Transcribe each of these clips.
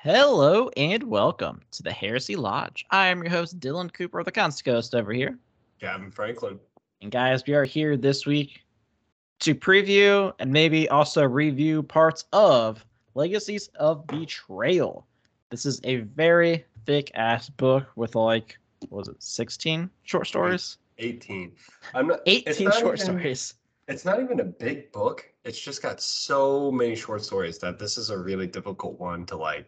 Hello and welcome to the Heresy Lodge. I am your host, Dylan Cooper, the Constant Ghost over here. Gavin Franklin. And guys, we are here this week to preview and maybe also review parts of Legacies of Betrayal. This is a very thick-ass book with what was it, 16 short stories? 18. 18 short stories. It's not even a big book. It's just got so many short stories that this is a really difficult one to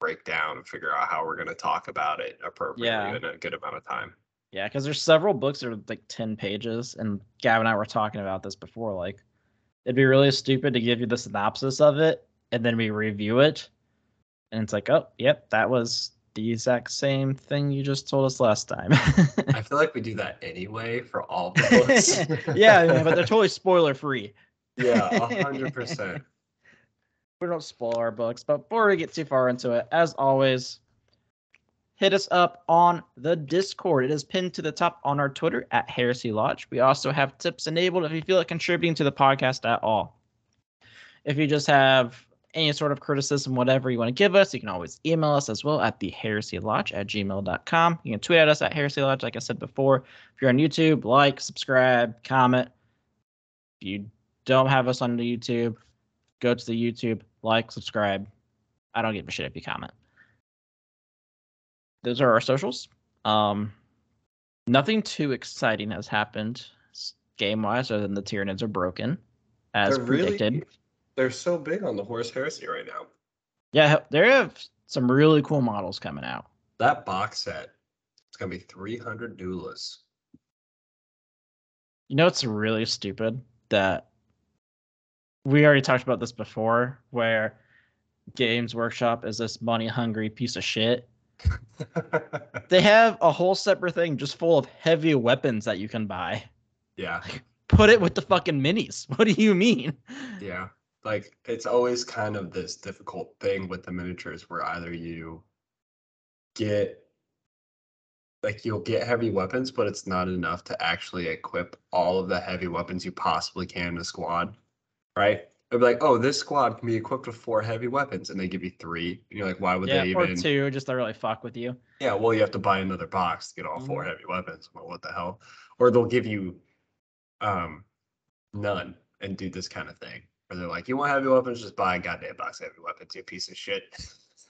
break down and figure out how we're going to talk about it appropriately in a good amount of time. Yeah, because there's several books that are 10 pages, and Gavin and I were talking about this before. It'd be really stupid to give you the synopsis of it, and then we review it, and it's like, oh, yep, that was the exact same thing you just told us last time. I feel like we do that anyway for all the books. Yeah, but they're totally spoiler-free. Yeah, 100%. We don't spoil our books, but before we get too far into it, as always, hit us up on the Discord. It is pinned to the top on our Twitter at Heresy Lodge. We also have tips enabled if you feel like contributing to the podcast at all. If you just have any sort of criticism, whatever you want to give us, you can always email us as well at theheresylodge@gmail.com. You can tweet at us at Heresy Lodge, like I said before. If you're on YouTube, like, subscribe, comment. If you don't have us on the YouTube, go to the YouTube, like, subscribe. I don't give a shit if you comment. Those are our socials. Nothing too exciting has happened game-wise other than the Tyranids are broken, as predicted. They're so big on the Horse Heresy right now. Yeah, they have some really cool models coming out. That box set, it's going to be 300 doulas. You know, it's really stupid that we already talked about this before, where Games Workshop is this money-hungry piece of shit. They have a whole separate thing just full of heavy weapons that you can buy. Yeah. Put it with the fucking minis. What do you mean? Yeah. It's always kind of this difficult thing with the miniatures where either you get you'll get heavy weapons, but it's not enough to actually equip all of the heavy weapons you possibly can in a squad, right? It'd be like, oh, this squad can be equipped with 4 heavy weapons, and they give you 3. And you're like, why would they even? Or 2, just to really fuck with you. Yeah, well, you have to buy another box to get all 4 heavy weapons. Well, what the hell? Or they'll give you none and do this kind of thing. Or they're like, you want heavy weapons? Just buy a goddamn box of heavy weapons, you piece of shit.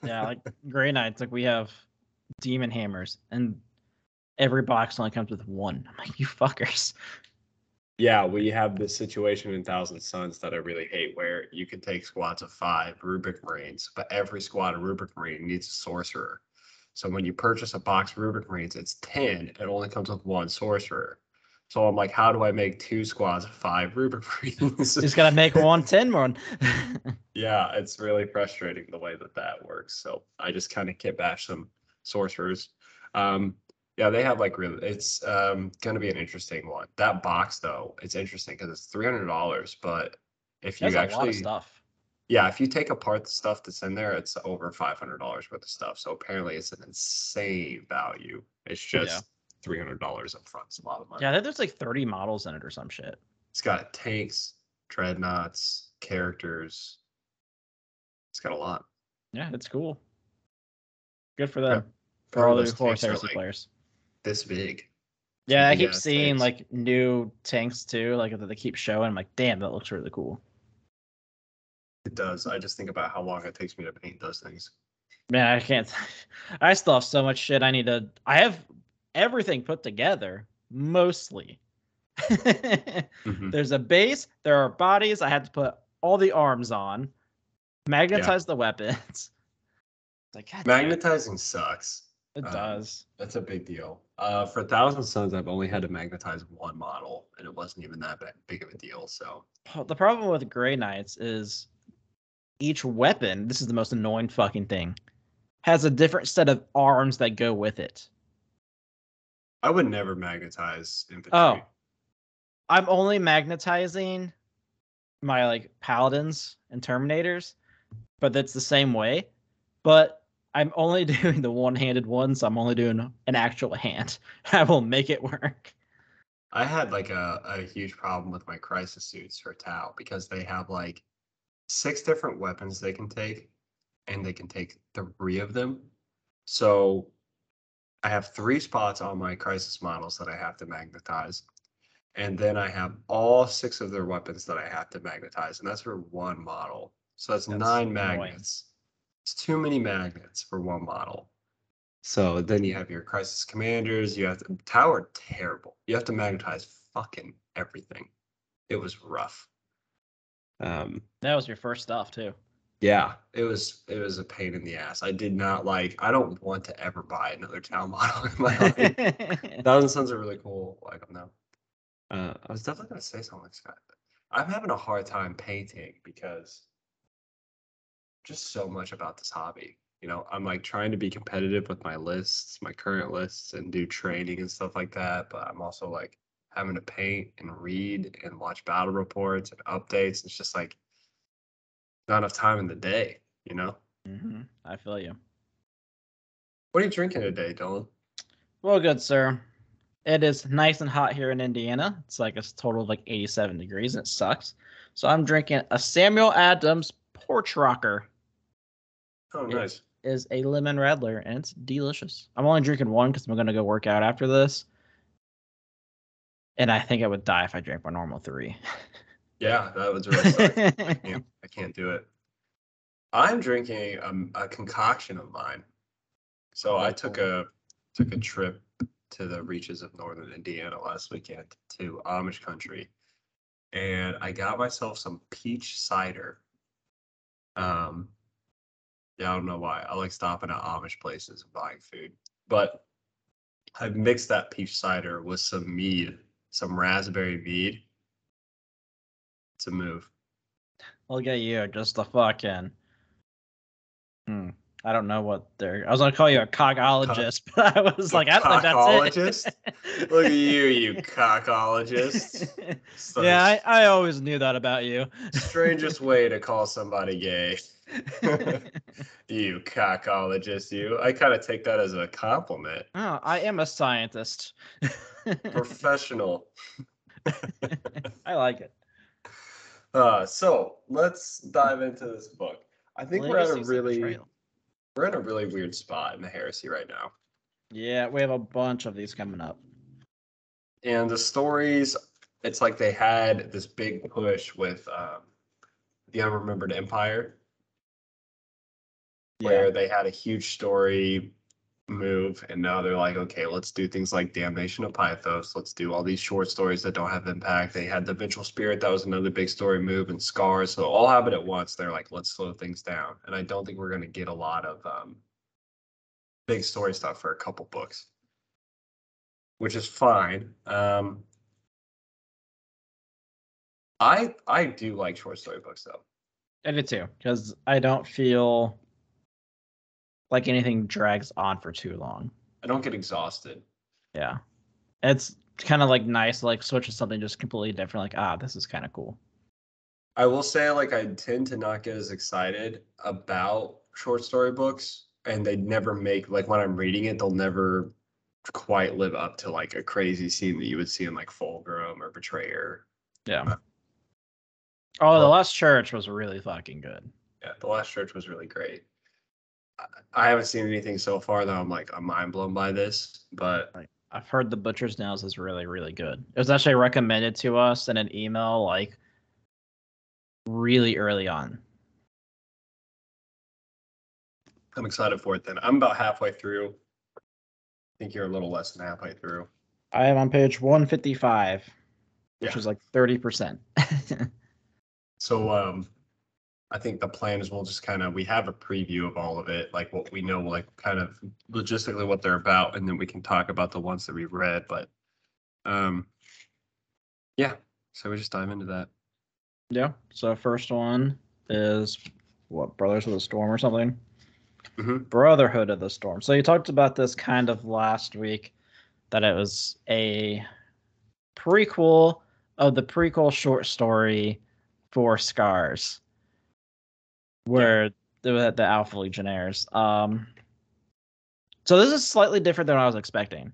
Yeah, like Grey Knights, we have demon hammers, and every box only comes with 1. I'm like, you fuckers. Yeah, we have this situation in Thousand Suns that I really hate, where you can take squads of 5 Rubric Marines, but every squad of Rubric Marine needs a sorcerer. So when you purchase a box of Rubric Marines, it's 10. It only comes with 1 sorcerer. So I'm like, how do I make 2 squads of 5 Rubric Marines? Just gotta make 10 more. Yeah, it's really frustrating the way that works. So I just kind of kit bash some sorcerers. Yeah, they have it's gonna be an interesting one. That box though, it's interesting because it's $300, but if you actually a lot of stuff. Yeah, if you take apart the stuff that's in there, it's over $500 worth of stuff. So apparently it's an insane value. It's just $300 up front. It's a lot of money. Yeah, there's 30 models in it or some shit. It's got tanks, dreadnoughts, characters. It's got a lot. Yeah, it's cool. Good for them. For all the Horse Heresy players. This big. Yeah, I keep seeing new tanks too, that they keep showing. I'm like, damn, that looks really cool. It does. I just think about how long it takes me to paint those things. Man, I can't. I still have so much shit I need to. I have everything put together, mostly. There's a base. There are bodies. I had to put all the arms on, magnetize the weapons. Magnetizing sucks. It does. That's a big deal. For Thousand Suns, I've only had to magnetize 1 model, and it wasn't even that big of a deal. So the problem with Grey Knights is each weapon, this is the most annoying fucking thing, has a different set of arms that go with it. I would never magnetize infantry. Oh, I'm only magnetizing my paladins and terminators, but that's the same way. But I'm only doing the one-handed one, so I'm only doing an actual hand. I will make it work. I had a huge problem with my crisis suits for Tau because they have 6 different weapons they can take, and they can take 3 of them. So I have 3 spots on my crisis models that I have to magnetize. And then I have all 6 of their weapons that I have to magnetize. And that's for 1 model. So that's 9 magnets. It's too many magnets for 1 model. So then you have your crisis commanders. You have to tower terrible. You have to magnetize fucking everything. It was rough. That was your first stuff too. Yeah, it was a pain in the ass. I did not like. I don't want to ever buy another town model in my life. Thousand Suns are really cool. Like them now. I was definitely gonna say something like that. I'm having a hard time painting because just so much about this hobby. I'm like trying to be competitive with my lists, my current lists, and do training and stuff like that. But I'm also like having to paint and read and watch battle reports and updates. It's just like not enough time in the day, Mm-hmm. I feel you. What are you drinking today, Dylan? Well, good sir. It is nice and hot here in Indiana. It's like a total of like 87 degrees and it sucks. So I'm drinking a Samuel Adams Porch Rocker. Oh, nice. It is a lemon radler and it's delicious. I'm only drinking one because I'm going to go work out after this. And I think I would die if I drank my normal 3. Yeah, that was really suck. I can't do it. I'm drinking a concoction of mine. So I took a trip to the reaches of northern Indiana last weekend to Amish country, and I got myself some peach cider. Yeah, I don't know why. I like stopping at Amish places and buying food, but I mixed that peach cider with some mead, some raspberry mead. It's a move. Look at you, just a fucking. I don't know what they're. I was gonna call you a cockologist, but I was like, I don't think that's it. Look at you cockologist. Yeah, I always knew that about you. Strangest way to call somebody gay. You cockologist, you. I kind of take that as a compliment. Oh, I am a scientist. Professional. I like it. So let's dive into this book. I think we're in a really weird spot in the heresy right now. Yeah, we have a bunch of these coming up. And the stories, it's like they had this big push with the Unremembered Empire, where they had a huge story move, and now they're like, okay, let's do things like Damnation of Pythos. Let's do all these short stories that don't have impact. They had the Vengeful Spirit, that was another big story move, and Scars. So all happened at once. They're like, let's slow things down. And I don't think we're going to get a lot of big story stuff for a couple books, which is fine. I do like short story books though. I do too, because I don't feel like anything drags on for too long. I don't get exhausted. Yeah. It's kind of like nice to like switch to something just completely different. Like, this is kind of cool. I will say, like, I tend to not get as excited about short story books, and they never make, like, when I'm reading it, they'll never quite live up to like a crazy scene that you would see in like Fulgrim or Betrayer. Yeah. The Last Church was really fucking good. Yeah, The Last Church was really great. I haven't seen anything so far that I'm mind blown by this, but I've heard The Butcher's Nails is really, really good. It was actually recommended to us in an email like really early on. I'm excited for it then. I'm about halfway through. I think you're a little less than halfway through. I am on page 155, which is like 30%. So I think the plan is we'll just we have a preview of all of it, like what we know, like kind of logistically what they're about, and then we can talk about the ones that we've read. But yeah, so we just dive into that. Yeah. So first one is what, Brothers of the Storm or something? Mm-hmm. Brotherhood of the Storm. So you talked about this kind of last week, that it was a prequel of the prequel short story for Scars, where the Alpha Legionnaires. So this is slightly different than what I was expecting.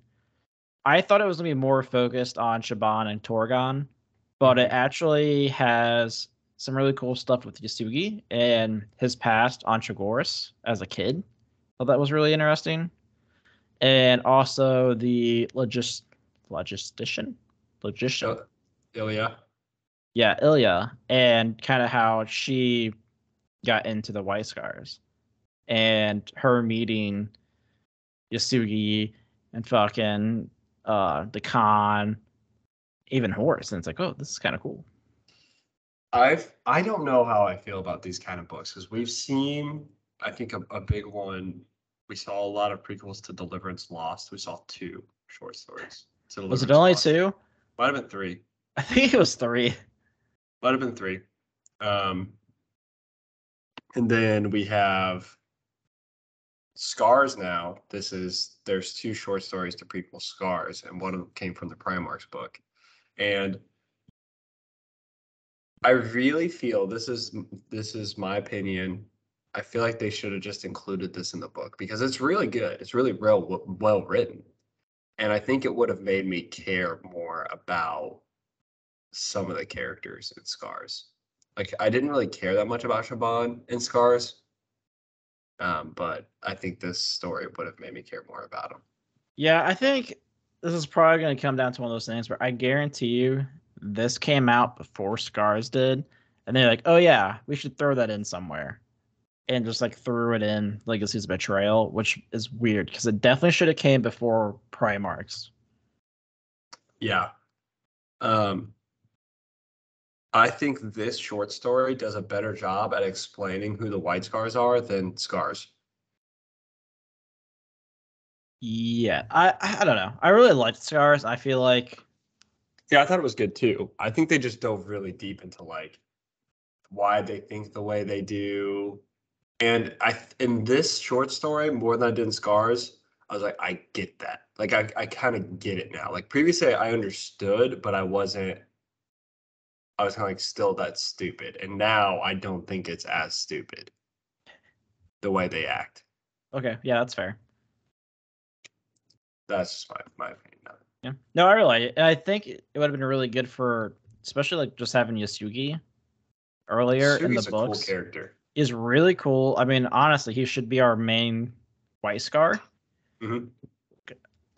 I thought it was going to be more focused on Shaban and Torgon, but it actually has some really cool stuff with Yasugi and his past on Chagoris as a kid. Thought that was really interesting. And also the logistician? Logician. Ilya. Yeah, Ilya. And kind of how she got into the White Scars. And her meeting Yasugi and fucking the Khan, even Horus. And it's like, oh, this is kind of cool. I don't know how I feel about these kind of books because we've seen, I think a big one. We saw a lot of prequels to Deliverance Lost. We saw 2 short stories. To Was it Deliverance only Lost. 2? Might have been 3. I think it was 3. Might have been 3. And then we have Scars now. There's 2 short stories to prequel Scars, and one of them came from the Primarch's book. And I really feel this is my opinion. I feel like they should have just included this in the book because it's really good. It's really well written. And I think it would have made me care more about some of the characters in Scars. Like I didn't really care that much about Shaban in Scars. But I think this story would have made me care more about him. Yeah, I think this is probably going to come down to one of those things where I guarantee you this came out before Scars did. And they're like, oh, yeah, we should throw that in somewhere. And just like threw it in Legacies of Betrayal, which is weird because it definitely should have came before Primarchs. Yeah. I think this short story does a better job at explaining who the White Scars are than Scars. Yeah, I don't know. I really liked Scars. I feel like Yeah, I thought it was good too. I think they just dove really deep into like why they think the way they do. And in this short story, more than I did in Scars, I was like, I get that. Like I kind of get it now. Like previously I understood, but I was kind of like still that's stupid. And now I don't think it's as stupid the way they act. okay, yeah, that's fair. That's just my opinion of it. Yeah, no, I really like it. And I think it would have been really good for, especially like just having Yasugi earlier in the Sugi's a cool books character. is really cool. I mean, honestly, he should be our main White Scar. Mm-hmm.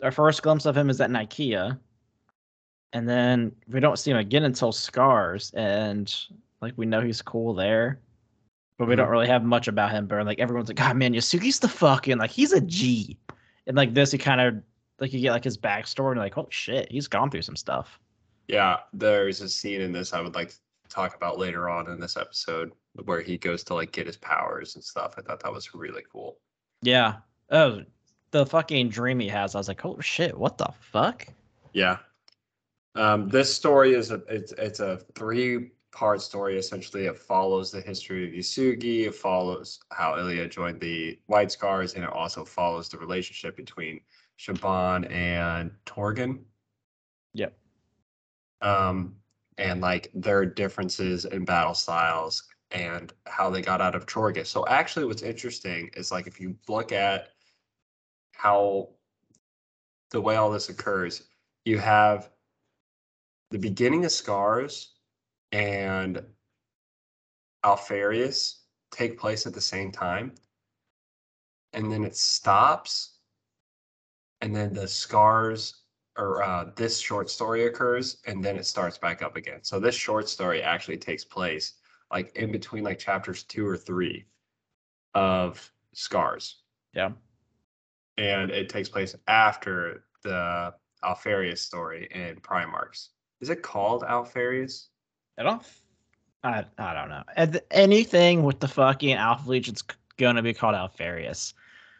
Our first glimpse of him is at Nikea, and then we don't see him again until Scars, and like we know he's cool there, but we don't really have much about him. But like everyone's like, God, man, Yasugi's the fucking like he's a G, and like this, he kind of like you get like his backstory, and like holy shit, he's gone through some stuff. Yeah, there's a scene in this I would like to talk about later on in this episode where he goes to like get his powers and stuff. I thought that was really cool. Yeah. Oh, the fucking dream he has. I was like, holy shit, what the fuck? Yeah. This story is it's a 3-part story. Essentially, it follows the history of Yasugi. It follows how Ilya joined the White Scars, and it also follows the relationship between Shaban and Torgan. Yep. And like their differences in battle styles and how they got out of Torgus. So actually, what's interesting is like if you look at how the way all this occurs, you have the beginning of Scars and Alfarius take place at the same time, and then it stops, and then the Scars or this short story occurs, and then it starts back up again. So this short story actually takes place like in between like chapters 2 or 3 of Scars, Yeah. and it takes place after the Alfarius story in Primarchs. Is it called Alfarius? I don't. I don't know. Anything with the fucking Alpha Legion's gonna be called Alfarius.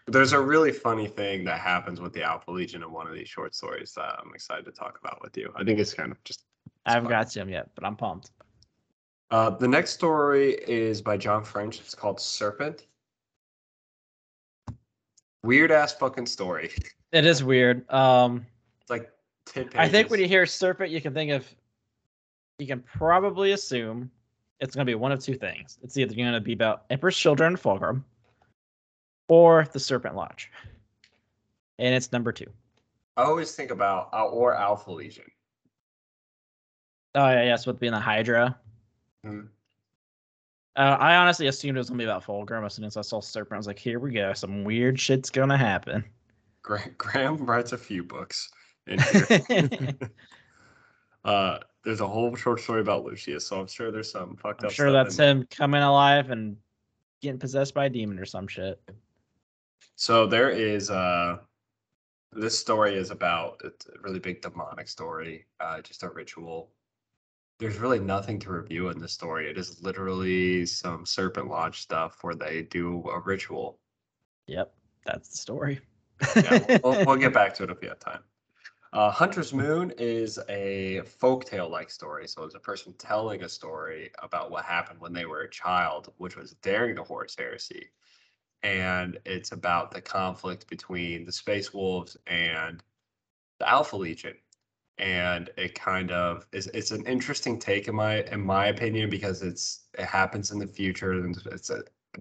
There's a really funny thing that happens with the Alpha Legion in one of these short stories that I'm excited to talk about with you. I think it's kind of just. I haven't got to him yet, but I'm pumped. The next story is by John French. It's called Serpent. Weird ass fucking story. It is weird. It's like 10 pages. I think when you hear Serpent, you can probably assume it's gonna be one of two things. It's either gonna be about Emperor's Children and Fulgrim, or the Serpent Lodge. And it's number 2. I always think about or Alpha Legion. Oh yeah, yes, with being the Hydra. Mm-hmm. I honestly assumed it was gonna be about Fulgrim. As soon as I saw Serpent, I was like, "Here we go. Some weird shit's gonna happen." Graham writes a few books in here. There's a whole short story about Lucius, so I'm sure there's some fucked I'm up sure stuff that's in there. him coming alive and getting possessed by a demon or some shit. So there is this story is about it's a really big demonic story, just a ritual. There's really nothing to review in this story. It is literally some Serpent Lodge stuff where they do a ritual. Yep, that's the story. Yeah, we'll get back to it if we have time. Hunter's Moon is a folktale-like story. So it's a person telling a story about what happened when they were a child, which was during the Horus Heresy. And it's about the conflict between the Space Wolves and the Alpha Legion. And it kind of it's an interesting take in my opinion because it happens in the future and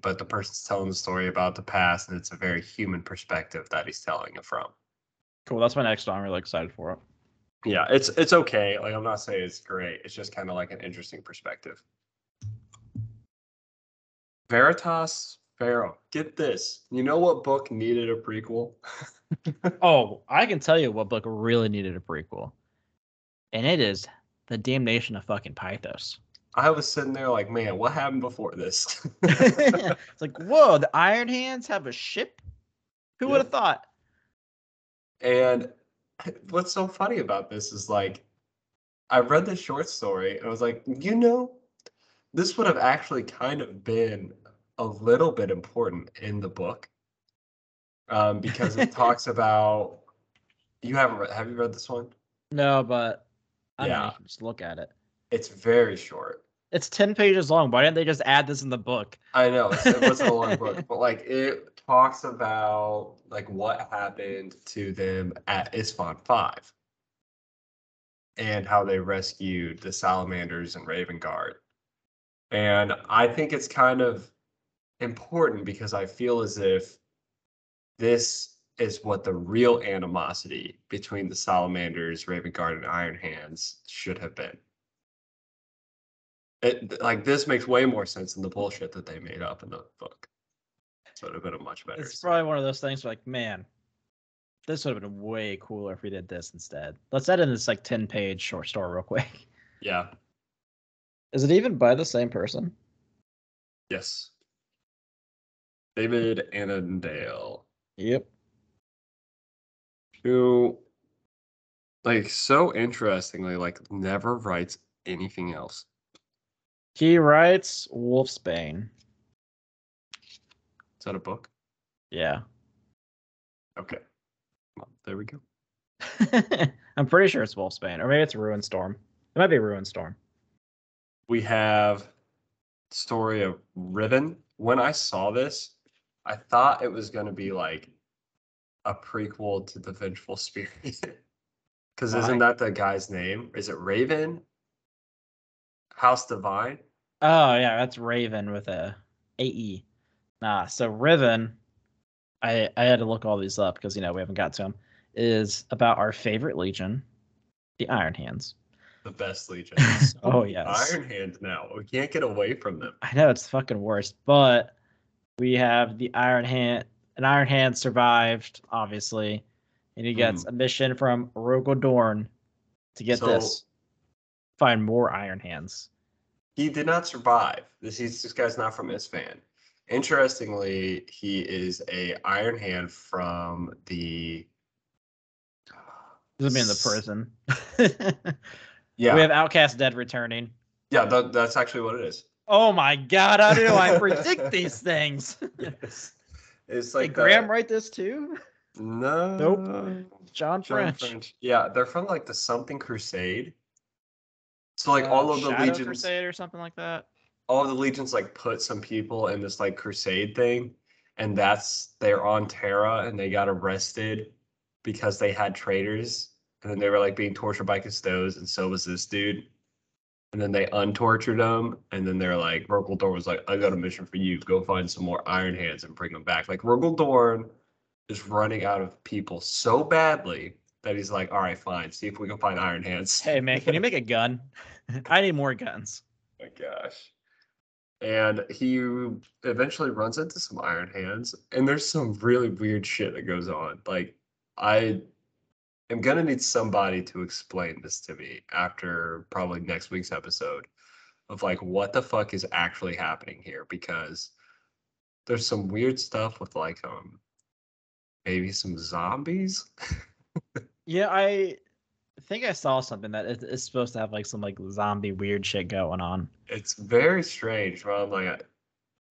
but the person's telling the story about the past and it's a very human perspective that he's telling it from. Cool. That's my next one. I'm really excited for it. Yeah, it's okay. Like I'm not saying it's great. It's just kind of like an interesting perspective. Veritas Pharaoh. Get this. You know what book needed a prequel? Oh, I can tell you what book really needed a prequel, and it is The Damnation of fucking Pythos. I was sitting there like, man, what happened before this? It's like, whoa, the Iron Hands have a ship? Who would have thought? And what's so funny about this is like, I read this short story and I was like, this would have actually kind of been a little bit important in the book because it talks about have you read this one? No, but I mean, you Yeah, can just look at it. it's very short. It's 10 pages long. Why didn't they just add this in the book? I know it wasn't a long book, but like it talks about like what happened to them at Isfahan 5 and how they rescued the Salamanders and Raven Guard. And I think it's kind of important because I feel as if this is what the real animosity between the Salamanders, Raven Guard, and Iron Hands should have been. Like this makes way more sense than the bullshit that they made up in the book. So it would have been a much better. It's probably one of those things where, like, man, this would have been way cooler if we did this instead. Let's add in this like 10-page short story real quick. Yeah. Is it even by the same person? Yes. David Annandale. Yep. Who, like, so interestingly, like, never writes anything else. He writes Wolfsbane. Is that a book? Yeah. Okay. Well, there we go. I'm pretty sure it's Wolfsbane, or maybe it's Ruinstorm. It might be Ruinstorm. We have story of Riven. When I saw this, I thought it was going to be like a prequel to the Vengeful Spirit. Because isn't that the guy's name? Is it Raven? House Divine? Oh yeah, that's Raven with a AE. Nah, so Riven, I had to look all these up because we haven't got to them. Is about our favorite legion, the Iron Hands. The best legion. Oh yes. Iron Hand now. We can't get away from them. I know it's fucking worst, but we have the Iron Hand. An Iron Hand survived, obviously, and he gets a mission from Rogel Dorn to get this. Find more Iron Hands. He did not survive. This guy's not from Isfahan. Interestingly, he is a Iron Hand from the. Doesn't mean the prison. Yeah. We have Outcast Dead returning. Yeah, that's actually what it is. Oh my god, how do I predict these things? Yes. It's like Did Graham write this too? No. Nope. John French. Yeah, they're from like the Something Crusade. So like all of the Shadow legions Crusade or something like that. All of the legions like put some people in this like crusade thing, and they're on Terra and they got arrested because they had traitors, and then they were like being tortured by Custodes, and so was this dude. And then they untortured them, and then they're like, Rogel Dorn was like, I got a mission for you. Go find some more Iron Hands and bring them back. Like Rogel Dorn is running out of people so badly that he's like, all right, fine. See if we can find Iron Hands. Hey man, can you make a gun? I need more guns. Oh my gosh. And he eventually runs into some Iron Hands, and there's some really weird shit that goes on. Like, I am gonna need somebody to explain this to me after probably next week's episode of like what the fuck is actually happening here, because there's some weird stuff with like maybe some zombies. Yeah, I think I saw something that it's supposed to have like some like zombie weird shit going on. It's very strange. Where I'm like,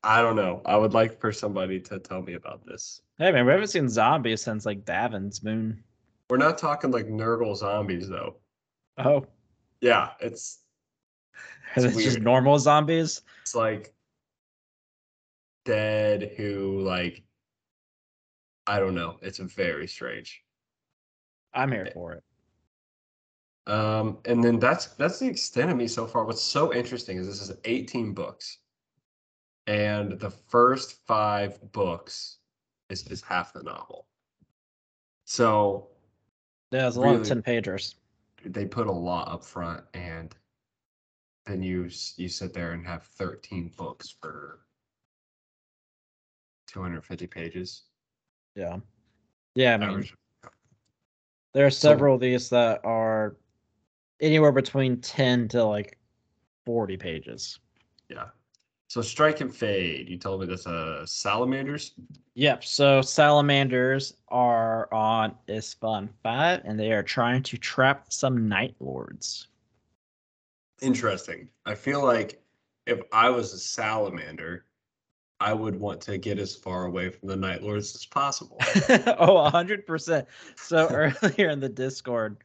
I don't know. I would like for somebody to tell me about this. Hey man, we haven't seen zombies since like Davin's Moon. We're not talking like Nurgle zombies though. Oh, Yeah, it's it's just weird. normal zombies. It's like dead who like I don't know. It's very strange. I'm here for it. And then that's the extent of me so far. What's so interesting is this is 18 books, and the first 5 books is half the novel. So Yeah, there's a lot of really, 10-pagers. they put a lot up front, and then you sit there and have 13 books for 250 pages. Yeah. Yeah, I mean, Average. there are So several of these that are anywhere between 10 to like 40 pages. yeah. So Strike and Fade. You told me that's Salamanders. Yep. So salamanders are on Isfan 5, and they are trying to trap some Night Lords. Interesting. I feel like if I was a salamander, I would want to get as far away from the Night Lords as possible. Oh, 100%. So earlier in the Discord,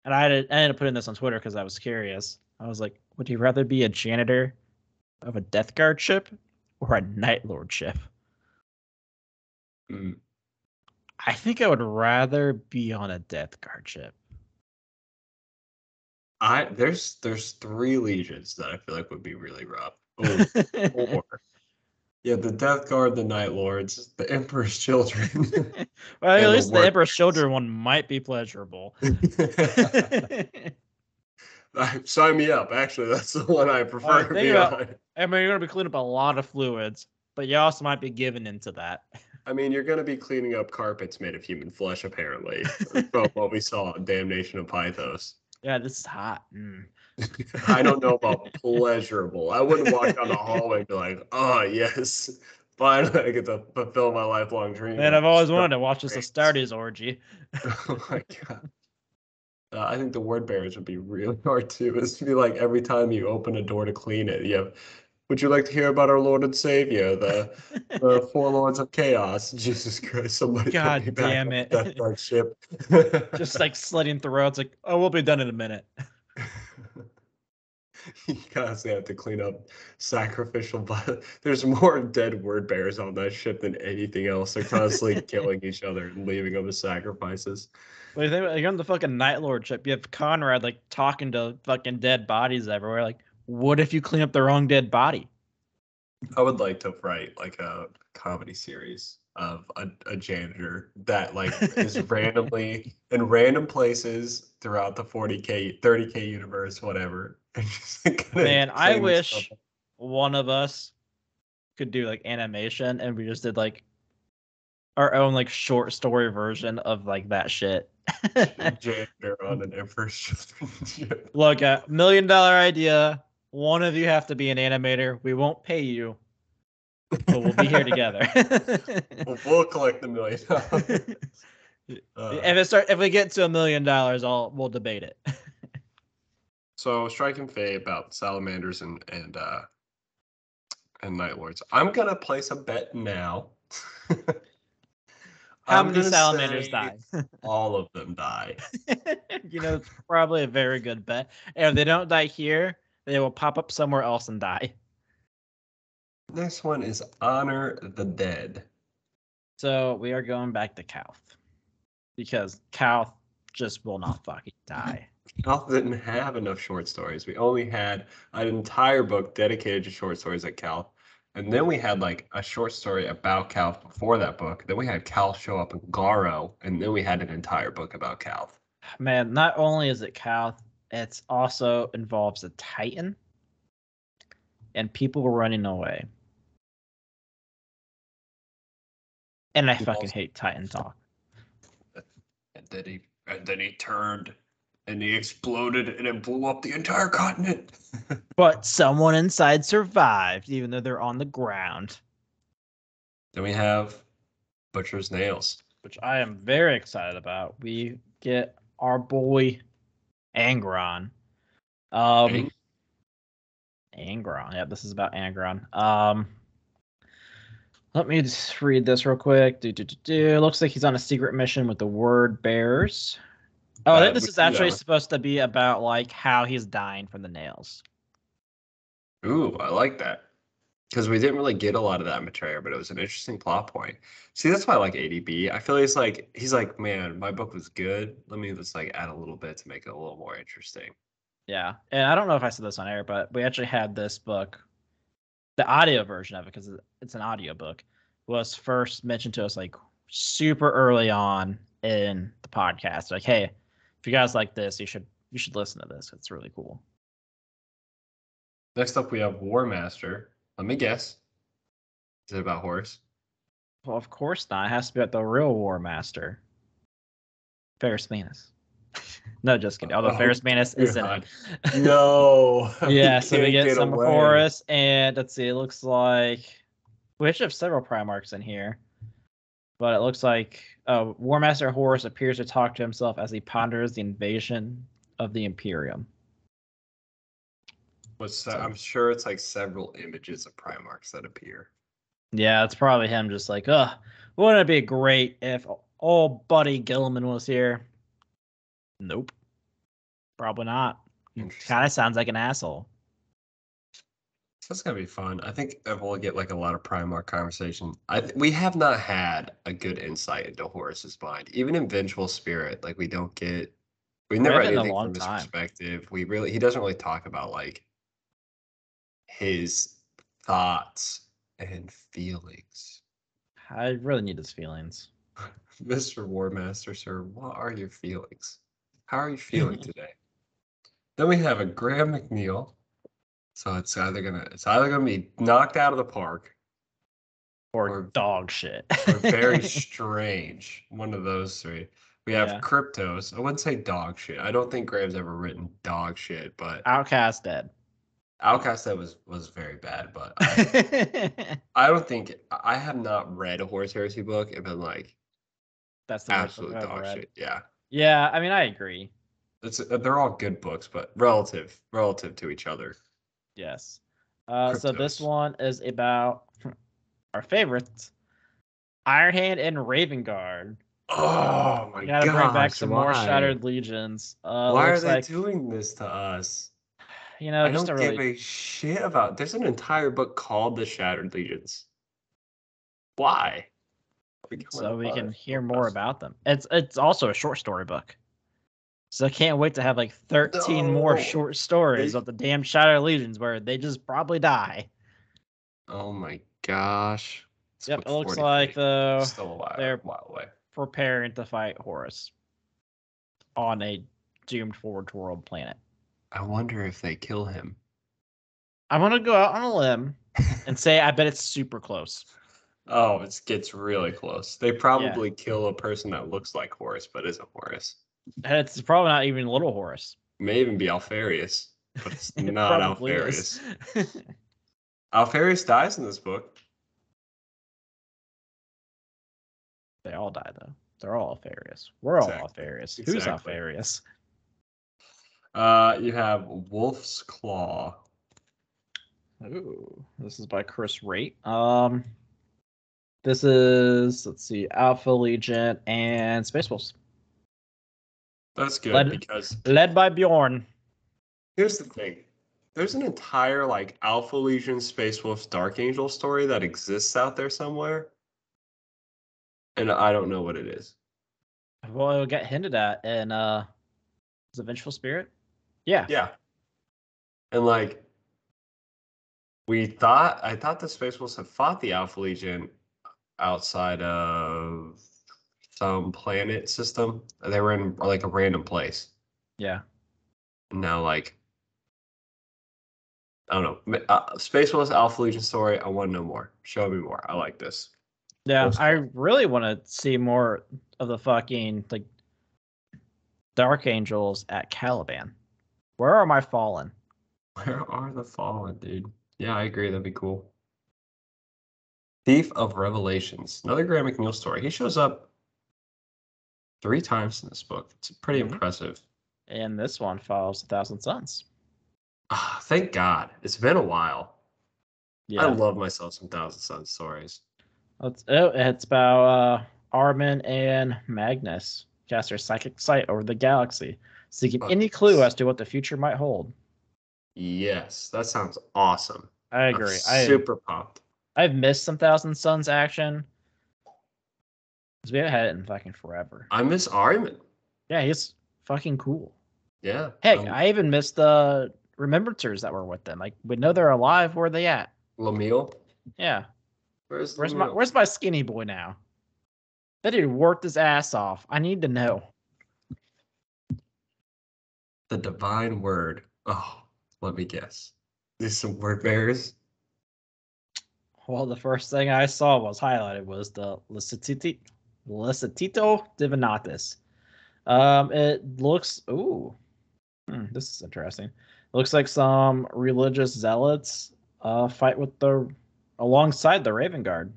and I ended up putting this on Twitter because I was curious. I was like, would you rather be a janitor of a Death Guard ship or a Night Lord ship? Mm. I think I would rather be on a Death Guard ship. There's 3 legions that I feel like would be really rough. Oh, 4. Yeah, the Death Guard, the Night Lords, the Emperor's Children, Well, at and the least the Word Emperor's Children one might be pleasurable. Sign me up. Actually, that's the one I prefer to Think be about, on. I mean, you're going to be cleaning up a lot of fluids, but you also might be given into that. I mean, you're going to be cleaning up carpets made of human flesh, apparently, from what we saw in Damnation of Pythos. Yeah, this is hot. I don't know about pleasurable. I wouldn't walk down the hallway and be like, oh, yes, finally I get to fulfill my lifelong dream. Man, I've always wanted to watch this Astartes orgy. Oh my God. I think the word bearers would be really hard too. It's to be like every time you open a door to clean it, you have, would you like to hear about our Lord and Savior, the 4 Lords of Chaos? Jesus Christ, somebody put me God back damn on the it. Death Guard ship. Just like slitting throats, like, oh, we'll be done in a minute. You constantly have to clean up sacrificial blood. There's more dead word bearers on that ship than anything else. They're constantly killing each other and leaving them as sacrifices. What do you think? You're on the fucking Night Lord ship. You have Conrad like talking to fucking dead bodies everywhere. Like, what if you clean up the wrong dead body? I would like to write like a comedy series of a janitor that like is randomly in random places throughout the 40K, 30K universe, whatever. And just like, Man, I clean stuff wish one of us could do like animation and we just did like our own like short story version of like that shit. janitor on an Emperor's Children ship. Look, $1 million idea. One of you have to be an animator. We won't pay you, but we'll be here together. We'll collect the $1 million. If we get to $1 million, we'll debate it. So Strike and Faye about salamanders and Night Lords. I'm gonna place a bet now. How I'm many gonna salamanders say die? all of them die. It's probably a very good bet. And if they don't die here, they will pop up somewhere else and die. Next one is Honor the Dead. So we are going back to Kauth. Because Kauth just will not fucking die. Cal didn't have enough short stories. We only had an entire book dedicated to short stories at Cal. And then we had like a short story about Cal before that book. Then we had Cal show up in Garo, and then we had an entire book about Cal. Man, not only is it Kauth, it's also involves a Titan. and people were running away. And I fucking hate Titan talk. And then he turned and he exploded and it blew up the entire continent. But someone inside survived, even though they're on the ground. Then we have Butcher's Nails, which I am very excited about. We get our boy Angron. Angron. Yeah, this is about Angron. Let me just read this real quick. Looks like he's on a secret mission with the Word Bearers. Oh, I think this is actually supposed to be about like how he's dying from the nails. Ooh, I like that. Because we didn't really get a lot of that in Betrayer, but it was an interesting plot point. See, that's why I like ADB. I feel he's like, man, my book was good. Let me just like add a little bit to make it a little more interesting. Yeah, and I don't know if I said this on air, but we actually had this book, the audio version of it, because it's an audio book, was first mentioned to us like super early on in the podcast. Like, hey, if you guys like this, you should listen to this. It's really cool. Next up, we have War Master. Let me guess. Is it about Horus? Well, of course not. It has to be about the real War Master, Ferris Manus. No, just kidding. Although Ferris Manus is in it. No. Yeah, so we get some Horus, and let's see. It looks like we actually have several Primarchs in here, but it looks like War Master Horus appears to talk to himself as he ponders the invasion of the Imperium. I'm sure it's like several images of Primarchs that appear. Yeah, it's probably him just like, wouldn't it be great if old buddy Gilman was here? Nope. Probably not. Kind of sounds like an asshole. That's gonna be fun. I think we'll get like a lot of Primarch conversation. We have not had a good insight into Horus's mind, even in Vengeful Spirit. Like we never had anything from his perspective. He doesn't really talk about like his thoughts and feelings. I really need his feelings. Mr. War Master, sir, what are your feelings? How are you feeling today? Then we have a Graham McNeil. So it's either gonna be knocked out of the park, or dog shit, or very strange. One of those three. We have Cryptos. I wouldn't say dog shit. I don't think Graham's ever written dog shit, but Outcast Dead. Outcast Dead was very bad, but I don't think I have not read a Horus Heresy book and been like, that's the absolute dog shit. Yeah. Yeah, I mean, I agree. They're all good books, but relative to each other. Yes. So this one is about our favorites, Ironhand and Ravengard. Oh my god! Gotta bring back some more Shattered Legions. Why are they doing this to us? You know, I don't give a shit about. There's an entire book called The Shattered Legions. Why? So we can hear more about them. It's also a short story book. So I can't wait to have like 13 more short stories of the damn Shattered Legions where they just probably die. Oh my gosh. Yep, it looks like they're while away. Preparing to fight Horus on a doomed Forge World planet. I wonder if they kill him. I'm gonna go out on a limb and say I bet it's super close. Oh, it gets really close. They probably kill a person that looks like Horus but isn't Horus. And it's probably not even Little Horus. May even be Alfarius, but it's not Alfarius. Alfarius dies in this book. They all die though. They're all Alfarius. We're all Alfarius. Exactly. Who's Alfarius? You have Wolf's Claw. Ooh, this is by Chris Raitt. This is, let's see, Alpha Legion and Space Wolves. That's good because led by Bjorn. Here's the thing. There's an entire like Alpha Legion Space Wolves Dark Angel story that exists out there somewhere. And I don't know what it is. Well, it'll get hinted at in is it Vengeful Spirit? Yeah. Yeah. And like I thought the Space Wolves had fought the Alpha Legion outside of some planet system. They were in like a random place. Yeah. And now like I don't know. Space Wolves Alpha Legion story. I want to know more. Show me more. I like this. Yeah, First I of all. really want to see more of the fucking like Dark Angels at Caliban. Where are my fallen? Where are the fallen, dude? Yeah, I agree. That'd be cool. Thief of Revelations. Another Graham McNeil story. He shows up 3 times in this book. It's pretty impressive. And this one follows 1,000 Suns. Thank God. It's been a while. I Yeah. love myself some Thousand Suns stories. It's about Armin and Magnus cast their psychic sight over the galaxy, seeking any clue as to what the future might hold. Yes, that sounds awesome. I I'm agree. super pumped. I've missed some Thousand Suns action because we haven't had it in fucking forever. I miss Armin. Yeah, he's fucking cool. Yeah. Heck, I even missed the remembrancers that were with them. Like, we know they're alive. Where are they at? Lemuel. Yeah. Where's my skinny boy now? That dude worked his ass off. I need to know. The divine word? Oh, let me guess. These some word bearers? Well, the first thing I saw was highlighted was the Licitito Divinatus. It looks. Ooh, this is interesting. It looks like some religious zealots fight with alongside the Raven Guard.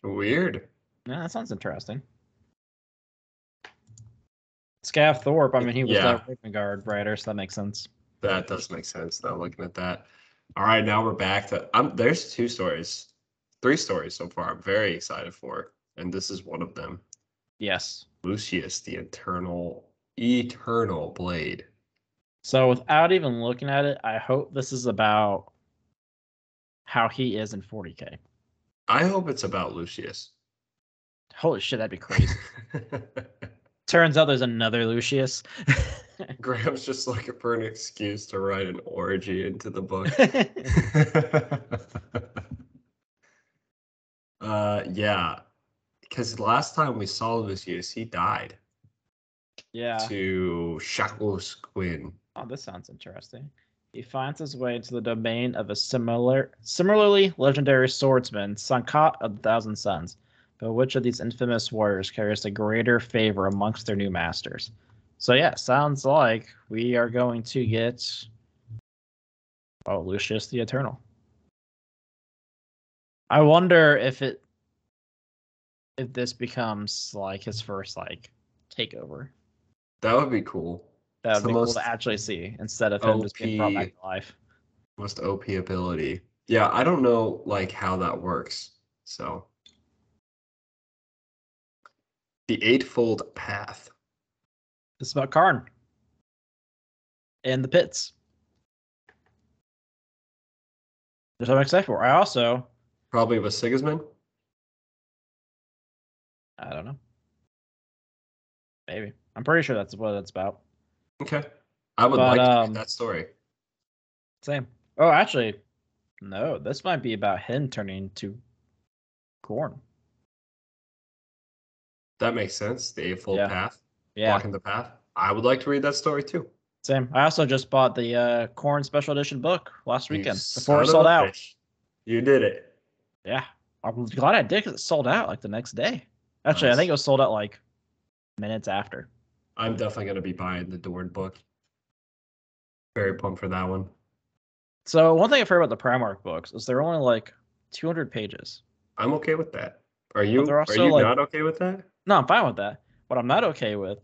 Weird. Yeah, that sounds interesting. Scav Thorpe, I mean, he was the Raven Guard writer, so that makes sense. That does make sense now looking at that. All right, now we're back to there's 3 stories so far I'm very excited for, and this is one of them. Yes. Lucius, the eternal blade. So without even looking at it, I hope this is about how he is in 40K. I hope it's about Lucius. Holy shit, that'd be crazy. Turns out there's another Lucius. Graham's just looking for an excuse to write an orgy into the book. Yeah. Because last time we saw Lucius, he died. Yeah. To Shackles Quinn. Oh, this sounds interesting. He finds his way into the domain of a similarly legendary swordsman, Sankat of the Thousand Suns. But which of these infamous warriors carries the greater favor amongst their new masters? So yeah, sounds like we are going to get Lucius the Eternal. I wonder if this becomes like his first like takeover. That would be cool. That would be cool to actually see instead of him just being brought back to life. Most OP ability. Yeah, I don't know like how that works. So the Eightfold Path. This is about Karn and the pits. There's what I'm excited for. I also probably with Sigismund. I don't know. Maybe. I'm pretty sure that's what it's about. Okay. I would like to read that story. Same. Oh, actually, no. This might be about him turning to Khorne. That makes sense. The Eightfold Path. Yeah. Walking the path. I would like to read that story too. Same. I also just bought the Khorne special edition book last weekend before it sold out. You did it. Yeah. I'm glad I did because it sold out like the next day. Actually, nice. I think it was sold out like minutes after. I'm definitely going to be buying the Dorn book. Very pumped for that one. So one thing I've heard about the Primarch books is they're only like 200 pages. I'm okay with that. Are you like, not okay with that? No, I'm fine with that. What I'm not okay with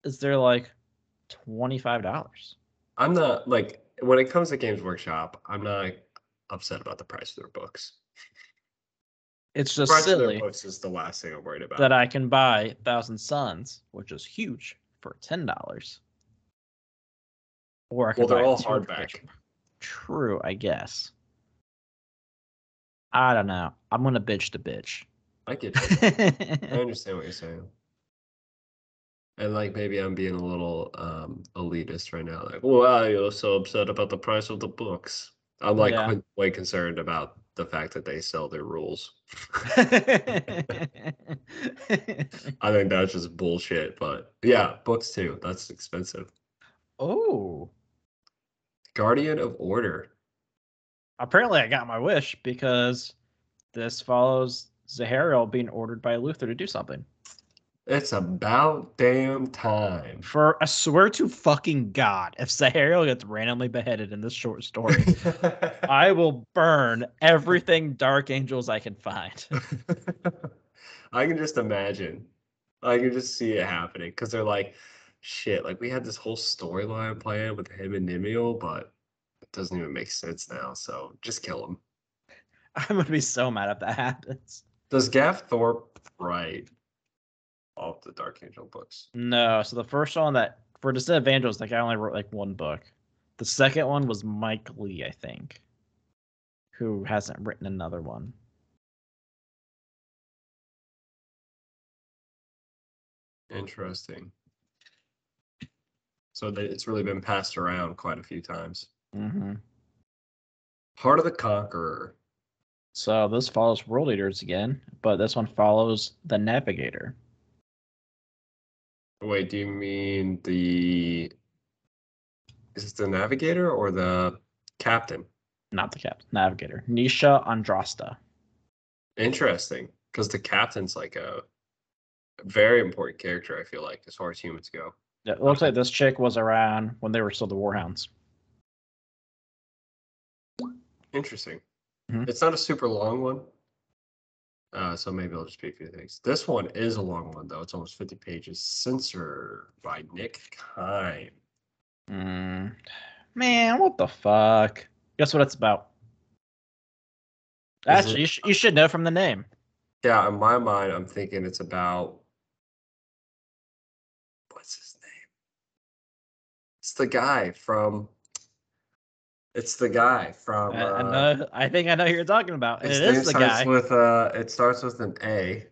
is they're like $25. I'm not like when it comes to Games Workshop, I'm not upset about the price of their books. It's just price silly. Of their books is the last thing I'm worried about. That I can buy Thousand Suns, which is huge, for $10. Or I can buy they're all hardback. True, I guess. I don't know. I'm gonna bitch to bitch. I get you. I understand what you're saying. And like maybe I'm being a little elitist right now. Like, why you're so upset about the price of the books? I'm like way concerned about the fact that they sell their rules. I think that's just bullshit. But yeah, books too. That's expensive. Oh. Guardian of Order. Apparently I got my wish because this follows Zahariel being ordered by Luther to do something. It's about damn time. For I swear to fucking God, if Zahariel gets randomly beheaded in this short story, I will burn everything Dark Angels I can find. I can just imagine. I can just see it happening because they're like, shit, like we had this whole storyline planned with him and Nimiel, but it doesn't even make sense now. So just kill him. I'm gonna be so mad if that happens. Does Gav Thorpe write all of the Dark Angel books? No, so the first one that for Descent of Angels, like I only wrote like one book. The second one was Mike Lee, I think, who hasn't written another one. Interesting. So it's really been passed around quite a few times. Mm-hmm. Heart of the Conqueror. So this follows World Eaters again, but this one follows the Navigator. Wait, do you mean the... Is it the Navigator or the Captain? Not the Captain, Navigator. Nisha Andrasta. Interesting, because the Captain's like a very important character, I feel like, as far as humans go. It looks like this chick was around when they were still the Warhounds. Interesting. Mhm. It's not a super long one, so maybe it'll just be a few things. This one is a long one, though. It's almost 50 pages. Censor by Nick Kine. Man, what the fuck? Guess what it's about? Actually, you should know from the name. Yeah, in my mind, I'm thinking it's about... What's his name? It's the guy from... It's the guy from... I know. I think I know who you're talking about. And his it name is the starts guy. with it starts with an A.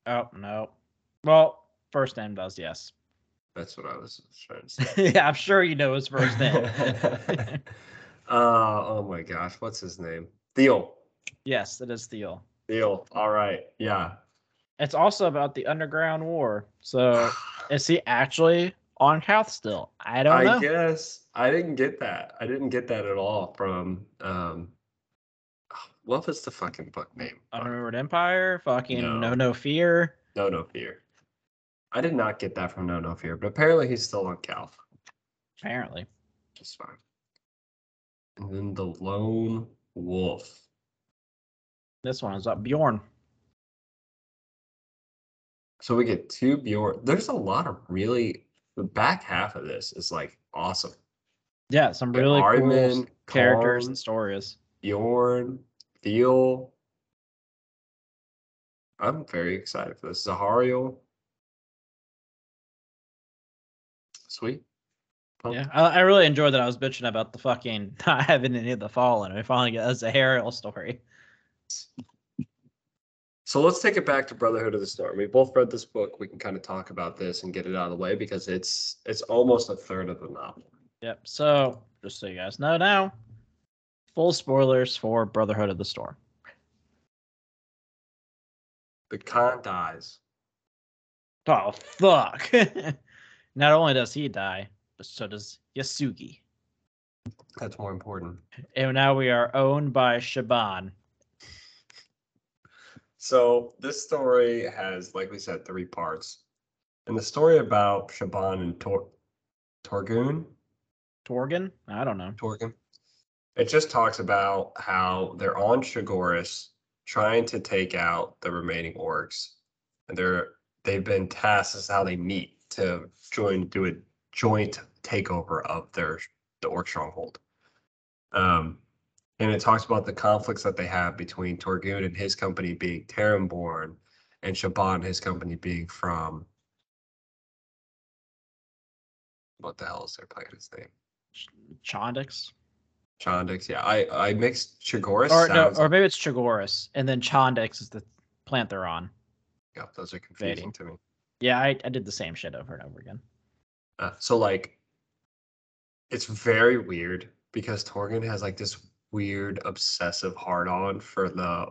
Oh no. Well, first name does, yes. That's what I was trying to say. Yeah, I'm sure you know his first name. Oh my gosh, what's his name? Theo. Yes, it is Theo. Theo. All right. Yeah. It's also about the Underground War. So is he actually on South still? I don't know. I guess I didn't get that. I didn't get that at all from what was the fucking book name? Unremembered Empire, fucking No. No Fear. No Fear. I did not get that from No Fear, but apparently he's still on Calf. Apparently. Just fine. And then the Lone Wolf. This one is up Bjorn. So we get two Bjorn. There's a lot of really... The back half of this is like awesome. Yeah, some really Armin, cool characters Karn, and stories. Bjorn, Theo. I'm very excited for this. Zahariel. Sweet. Pumped. Yeah, I really enjoyed that. I was bitching about the fucking not having any of the Fallen. We finally get a Zahariel story. So let's take it back to Brotherhood of the Storm. We both read this book. We can kind of talk about this and get it out of the way because it's almost a third of the novel. Yep. So just so you guys know now, full spoilers for Brotherhood of the Storm. The Khan dies. Oh fuck! Not only does he die, but so does Yasuki. That's more important. And now we are owned by Shaban. So this story has, like we said, 3 parts. And the story about Shaban and Torgun. Torgan? I don't know. Torgun. It just talks about how they're on Shagoris trying to take out the remaining orcs. And they've been tasked as how they meet to do a joint takeover of the orc stronghold. And it talks about the conflicts that they have between Torgun and his company being Terranborn, and Shaban and his company being from... What the hell is their planet's name? Chondix? Chondix, yeah. I mixed Chagoris. Or maybe it's Chagoris, and then Chondix is the plant they're on. Yeah, those are confusing to me. Yeah, I did the same shit over and over again. So like, it's very weird because Torgun has like this weird obsessive hard-on for the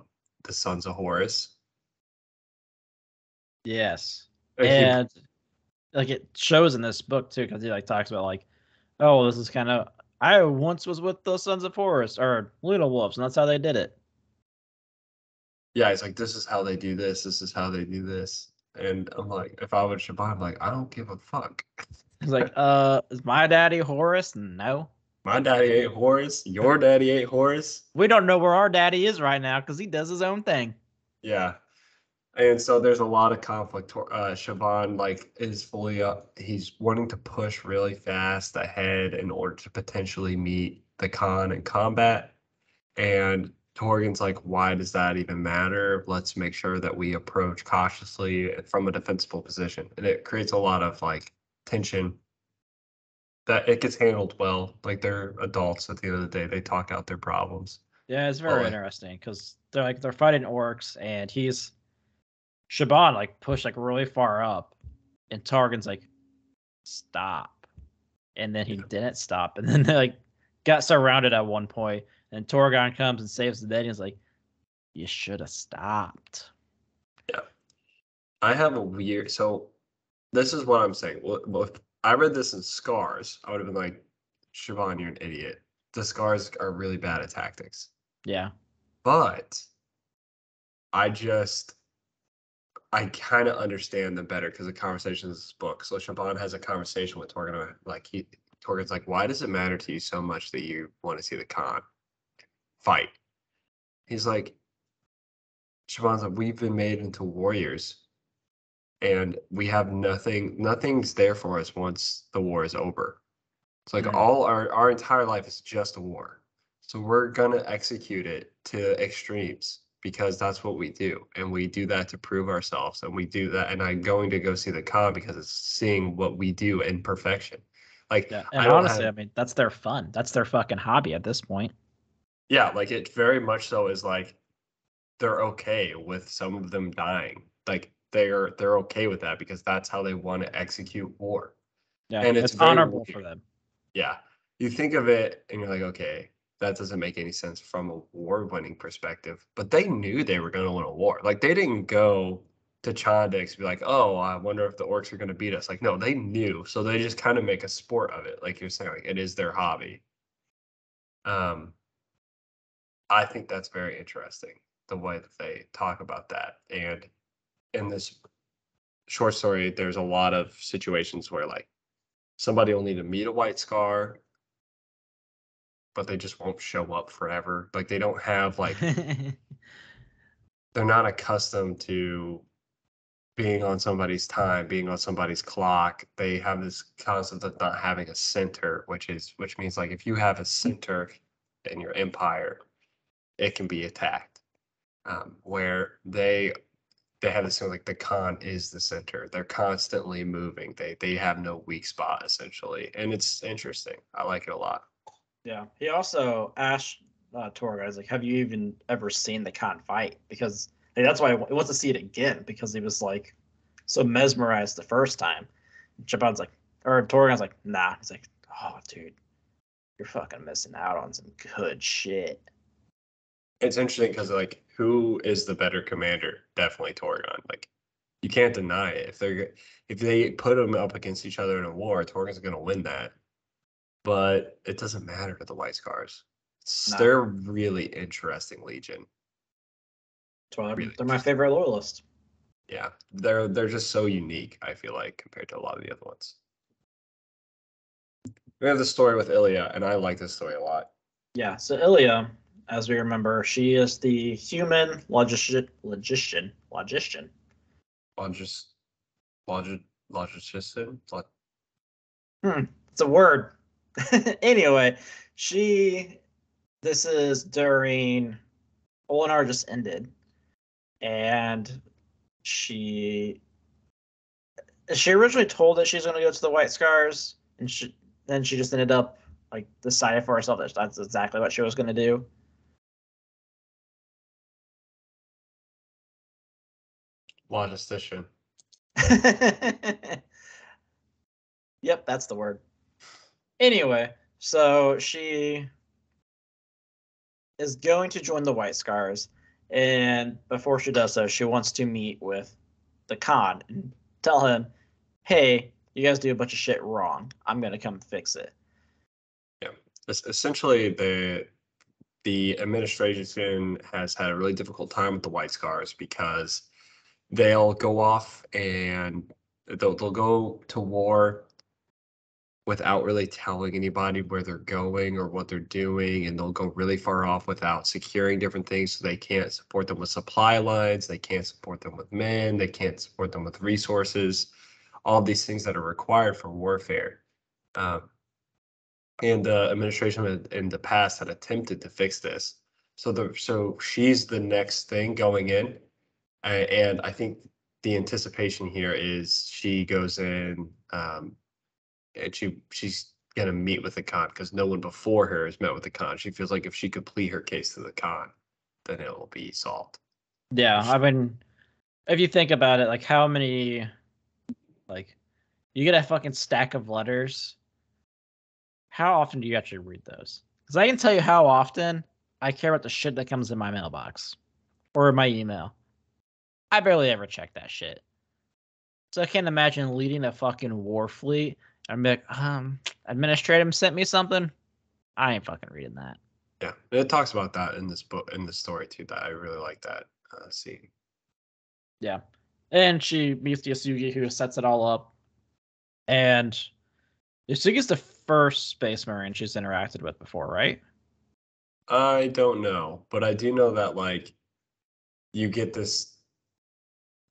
Sons of Horus. Yes. And like it shows in this book too, because he like talks about like, Oh, this is kind of. I once was with the Sons of Horus or Little Wolves, and that's how they did it. Yeah, it's like this is how they do this. This is how they do this. And I'm like, if I was Shaban, I'm like, I don't give a fuck. It's like, is my daddy Horus? No. My daddy ain't Horus. Your daddy ain't Horus. We don't know where our daddy is right now because he does his own thing. Yeah. And so there's a lot of conflict. Shaban like is fully up. He's wanting to push really fast ahead in order to potentially meet the Khan in combat. And Torgan's like, why does that even matter? Let's make sure that we approach cautiously from a defensible position. And it creates a lot of like tension that it gets handled well. Like they're adults at the end of the day. They talk out their problems. Yeah, it's But very like, interesting because they're fighting orcs, and he's Shaban like pushed like really far up, and Targan's like, stop, and then he yeah, didn't stop, and then they like got surrounded at one point, and Torgon comes and saves the day, and he's like, you should have stopped. yeah. I have a weird. So this is what I'm saying. Well, if I read this in Scars, I would have been like, Siobhan, you're an idiot. The Scars are really bad at tactics. Yeah. But I just, I kind of understand them better because the conversation in this book. So Siobhan has a conversation with Torgan. Torgan's like, why does it matter to you so much that you want to see the Khan fight? He's like, Siobhan's like, we've been made into warriors and we have nothing's there for us once the war is over. It's like all our entire life is just a war. So we're gonna execute it to extremes because that's what we do. And we do that to prove ourselves. And we do that. And I'm going to go see the con because it's seeing what we do in perfection. Like Yeah. I And don't honestly, have I mean, that's their fun. That's their fucking hobby at this point. yeah, like it very much so is like they're okay with some of them dying. Like they're okay with that because that's how they want to execute war. Yeah. And it's It's very honorable weird. for them. Yeah. You think of it and you're like, okay, that doesn't make any sense from a war winning perspective. But they knew they were going to win a war. Like they didn't go to Chondix be like, oh, I wonder if the orcs are going to beat us. Like, no, they knew. So they just kind of make a sport of it. Like you're saying, like, it is their hobby. Um, I think that's very interesting, the way that they talk about that. And in this short story, there's a lot of situations where like somebody will need to meet a white scar but they just won't show up forever. Like they don't have like they're not accustomed to being on somebody's time, being on somebody's clock. They have this concept of not having a center, which means like if you have a center in your empire, it can be attacked. Where they have this thing like the Khan is the center. They're constantly moving. They have no weak spot essentially, and it's interesting. I like it a lot. Yeah. He also asked tour guys, like, have you even ever seen the Khan fight? Because like, that's why he wants to see it again because he was like so mesmerized the first time. And Chaban's like, or Torgan's like, nah. He's like, oh, dude, you're fucking missing out on some good shit. It's interesting because like who is the better commander? Definitely Torgon. Like you can't deny it. If they put them up against each other in a war, Torgon's going to win that. But it doesn't matter to the White Scars. Nah. They're really interesting legion. That's why Really they're my interesting. favorite loyalist. Yeah, they're just so unique. I feel like compared to a lot of the other ones. We have the story with Ilya, and I like this story a lot. Yeah. So Ilya, as we remember, she is the human logician. Logis, logician. It's a word. Anyway, this is during Olinar just ended, and she originally told that she's going to go to the White Scars, and then she just ended up like decided for herself that that's exactly what she was going to do. Logistician. Yep, that's the word. Anyway, so she is going to join the White Scars, and before she does so, she wants to meet with the Khan and tell him, "Hey, you guys do a bunch of shit wrong. I'm gonna come fix it." essentially the administration has had a really difficult time with the White Scars because they'll go off and they'll go to war without really telling anybody where they're going or what they're doing, and they'll go really far off without securing different things. So they can't support them with supply lines, they can't support them with men, they can't support them with resources, all these things that are required for warfare. And the administration in the past had attempted to fix this. So she's the next thing going in, and I think the anticipation here is she goes in, and she's gonna meet with the Khan because no one before her has met with the Khan. She feels like if she could plead her case to the Khan, then it will be solved. Yeah, I mean, if you think about it, like how many, like, you get a fucking stack of letters. How often do you actually read those? Because I can tell you how often I care about the shit that comes in my mailbox or my email. I barely ever check that shit. So I can't imagine leading a fucking war fleet and be like, administrator sent me something. I ain't fucking reading that. Yeah, and it talks about that in this book, in the story too. That I really like that scene. Yeah, and she meets Yasuki, who sets it all up, and Yasuki's the first Space Marine she's interacted with before, right? I don't know, but I do know that like you get this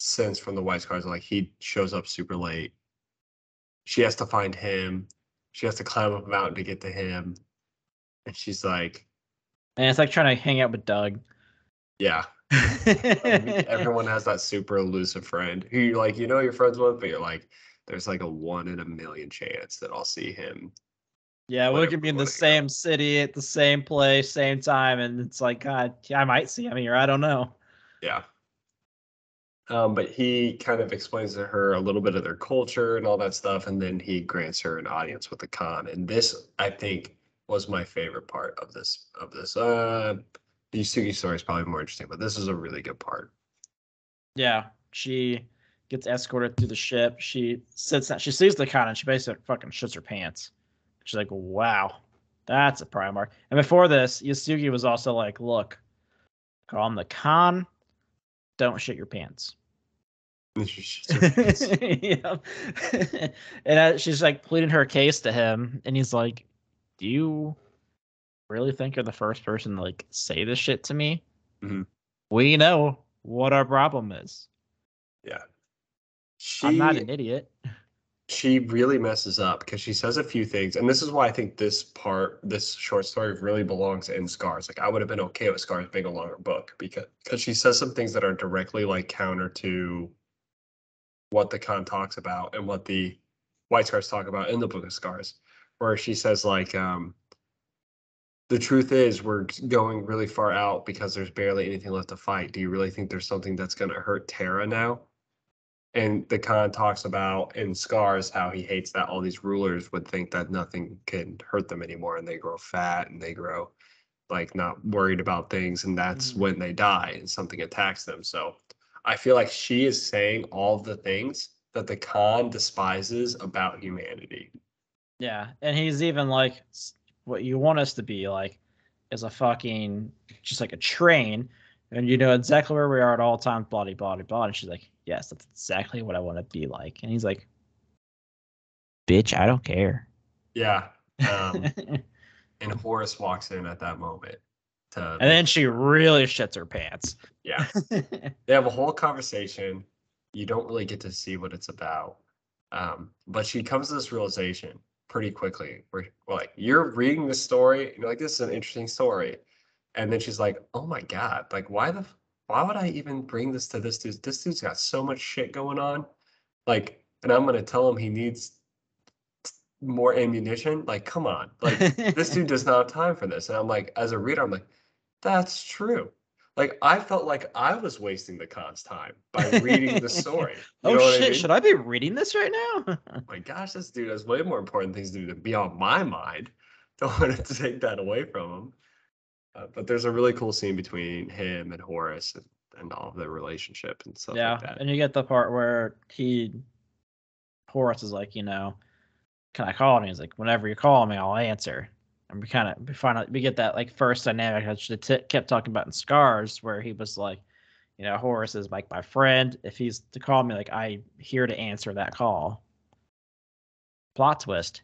sense from the White Scars, like he shows up super late. She has to find him. She has to climb up a mountain to get to him, and she's like, And it's like trying to hang out with Doug. yeah. Everyone has that super elusive friend who you're like, you're friends with, but you're like, there's like a 1 in a million chance that I'll see him. Yeah, we could be in the same city at the same place, same time, and it's like, God, I might see him here. I don't know. Yeah. But he kind of explains to her a little bit of their culture and all that stuff, and then he grants her an audience with the Khan. And this, I think, was my favorite part of this. The Yasuki story is probably more interesting, but this is a really good part. Yeah, she gets escorted through the ship. She sits down. She sees the Khan, and she basically fucking shits her pants. She's like, "Wow, that's a Primarch." And before this, Yasuki was also like, "Look, call him the Khan. Don't shit your pants." Yeah. And she's like pleading her case to him, and he's like, "Do you really think you're the first person to like say this shit to me? Mm-hmm. We know what our problem is. Yeah, I'm not an idiot." She really messes up because she says a few things, and this is why I think this short story really belongs in Scars. Like I would have been okay with Scars being a longer book because she says some things that are directly like counter to what the Khan talks about and what the White Scars talk about in the Book of Scars, where she says like, the truth is we're going really far out because there's barely anything left to fight. Do you really think there's something that's going to hurt Terra now? And the Khan talks about in Scars how he hates that all these rulers would think that nothing can hurt them anymore, and they grow fat and they grow like not worried about things, and that's when they die and something attacks them. So I feel like she is saying all the things that the Khan despises about humanity. Yeah, and he's even like, "What you want us to be like is a fucking just like a train, and you know exactly where we are at all times, blah blah blah." And she's like, "Yes, that's exactly what I want to be like." And he's like, "Bitch, I don't care." Yeah. And Horace walks in at that moment to And then she really shits her pants. Yeah. They have a whole conversation. You don't really get to see what it's about. But she comes to this realization pretty quickly where like you're reading this story and you're like, this is an interesting story. And then she's like, oh my God, like why would I even bring this to this dude? This dude's got so much shit going on. Like, and I'm gonna tell him he needs more ammunition. Like, come on. Like, this dude does not have time for this. And I'm like, as a reader, I'm like, that's true. Like, I felt like I was wasting the Khan's time by reading the story. You know what shit, I mean? should I be reading this right now? My gosh, this dude has way more important things to do than be on my mind. Don't want to take that away from him. But there's a really cool scene between him and Horace and all of their relationship and stuff like that. And you get the part where Horace is like, can I call him? He's like, whenever you call me, I'll answer. And we get that like first dynamic that kept talking about in Scars, where he was like, Horus is like my friend. If he's to call me, like I'm here to answer that call. Plot twist,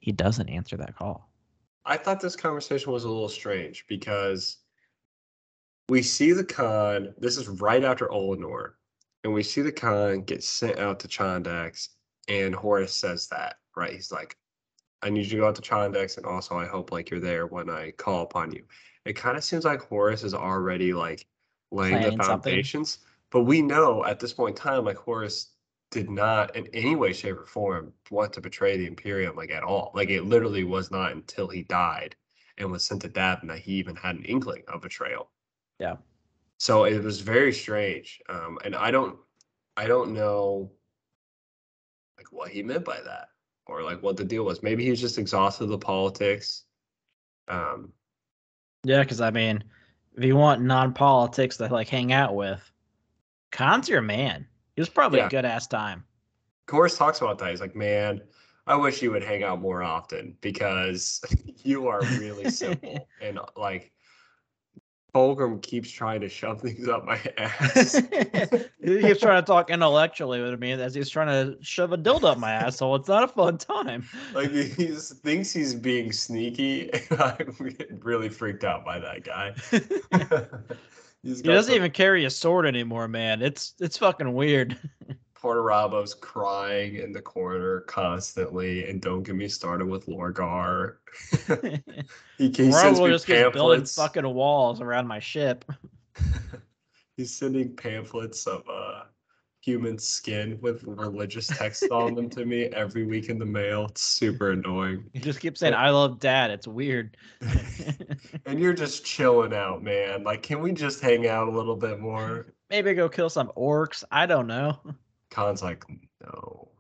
he doesn't answer that call. I thought this conversation was a little strange because we see the Khan. This is right after Olenor, and we see the Khan get sent out to Chondax, and Horus says that, right? He's like, I need you to go out to Chondax, and also I hope like you're there when I call upon you. It kind of seems like Horus is already like laying the foundations, but we know at this point in time, like Horus did not in any way, shape, or form want to betray the Imperium like at all. Like it literally was not until he died and was sent to Davin that he even had an inkling of betrayal. Yeah. So it was very strange, and I don't know like what he meant by that, or like what the deal was. Maybe he was just exhausted of the politics. Yeah, because I mean, if you want non-politics to like hang out with, Khan's your man. He was probably a good ass time. Horus talks about that. He's like, man, I wish you would hang out more often because you are really simple. And like, Fulgrim keeps trying to shove things up my ass. He keeps trying to talk intellectually with me as he's trying to shove a dildo up my asshole. It's not a fun time. Like he thinks he's being sneaky. And I'm really freaked out by that guy. He doesn't even carry a sword anymore, man. It's fucking weird. Portarabo's crying in the corner constantly, and don't get me started with Lorgar. he sends me just keeps building pamphlets. fucking walls around my ship. He's sending pamphlets of human skin with religious text on them to me every week in the mail. It's super annoying. He just keeps saying, "I love Dad." It's weird. And you're just chilling out, man. Like, can we just hang out a little bit more? Maybe go kill some orcs. I don't know. Khan's like, no,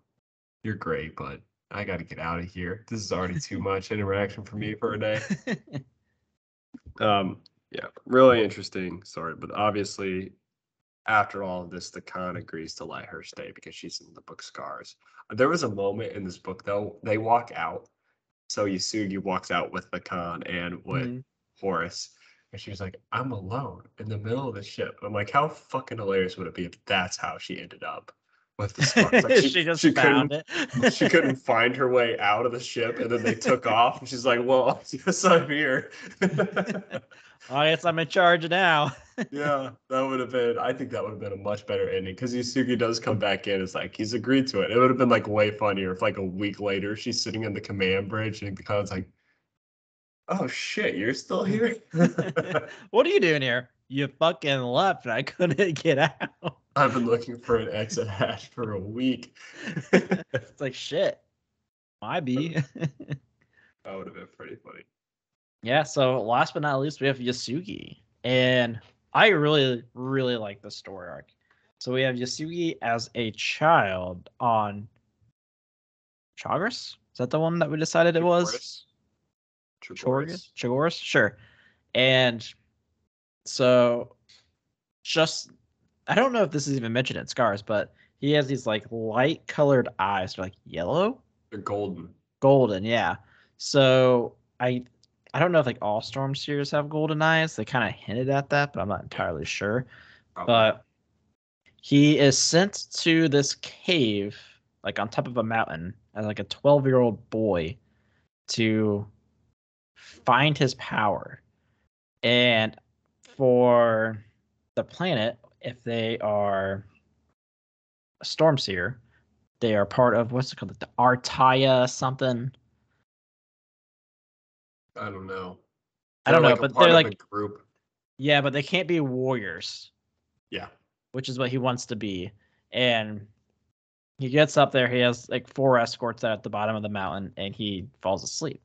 you're great, but I got to get out of here. This is already too much interaction for me for a day. Yeah, really interesting story. But obviously, after all of this, the Khan agrees to let her stay because she's in the book Scars. There was a moment in this book, though, they walk out. So Yasuki walks out with the Khan and with Horus. And she was like, I'm alone in the middle of the ship. I'm like, how fucking hilarious would it be if that's how she ended up with the Scars? Like she just found it. She couldn't find her way out of the ship, and then they took off. And she's like, well, yes, I'm here. I guess I'm in charge now. Yeah, that would have been, I think that would have been a much better ending because Yasuki does come back in. It's like he's agreed to it. It would have been like way funnier if like a week later she's sitting in the command bridge and the Khan's like, oh shit, you're still here? What are you doing here? You fucking left and I couldn't get out. I've been looking for an exit hatch for a week. It's like shit. Might be. That would have been pretty funny. Yeah, so last but not least, we have Yasuki. And I really, really like the story arc. So we have Yasuki as a child on Chagres? Is that the one that we decided it was? Chagoris? Sure. And so just I don't know if this is even mentioned in Scars, but he has these like light colored eyes. They're like yellow? They're golden. Golden, yeah. So I don't know if like all Storm Seers have golden eyes. They kind of hinted at that, but I'm not entirely sure. Probably. But he is sent to this cave, like on top of a mountain, as like a 12-year-old boy to find his power. And for the planet, if they are a Storm Seer, they are part of what's it called? The Artaya something. I don't know. I don't know, but they're like a group. Yeah, but they can't be warriors. Yeah. Which is what he wants to be. And he gets up there, he has like 4 escorts out at the bottom of the mountain, and he falls asleep.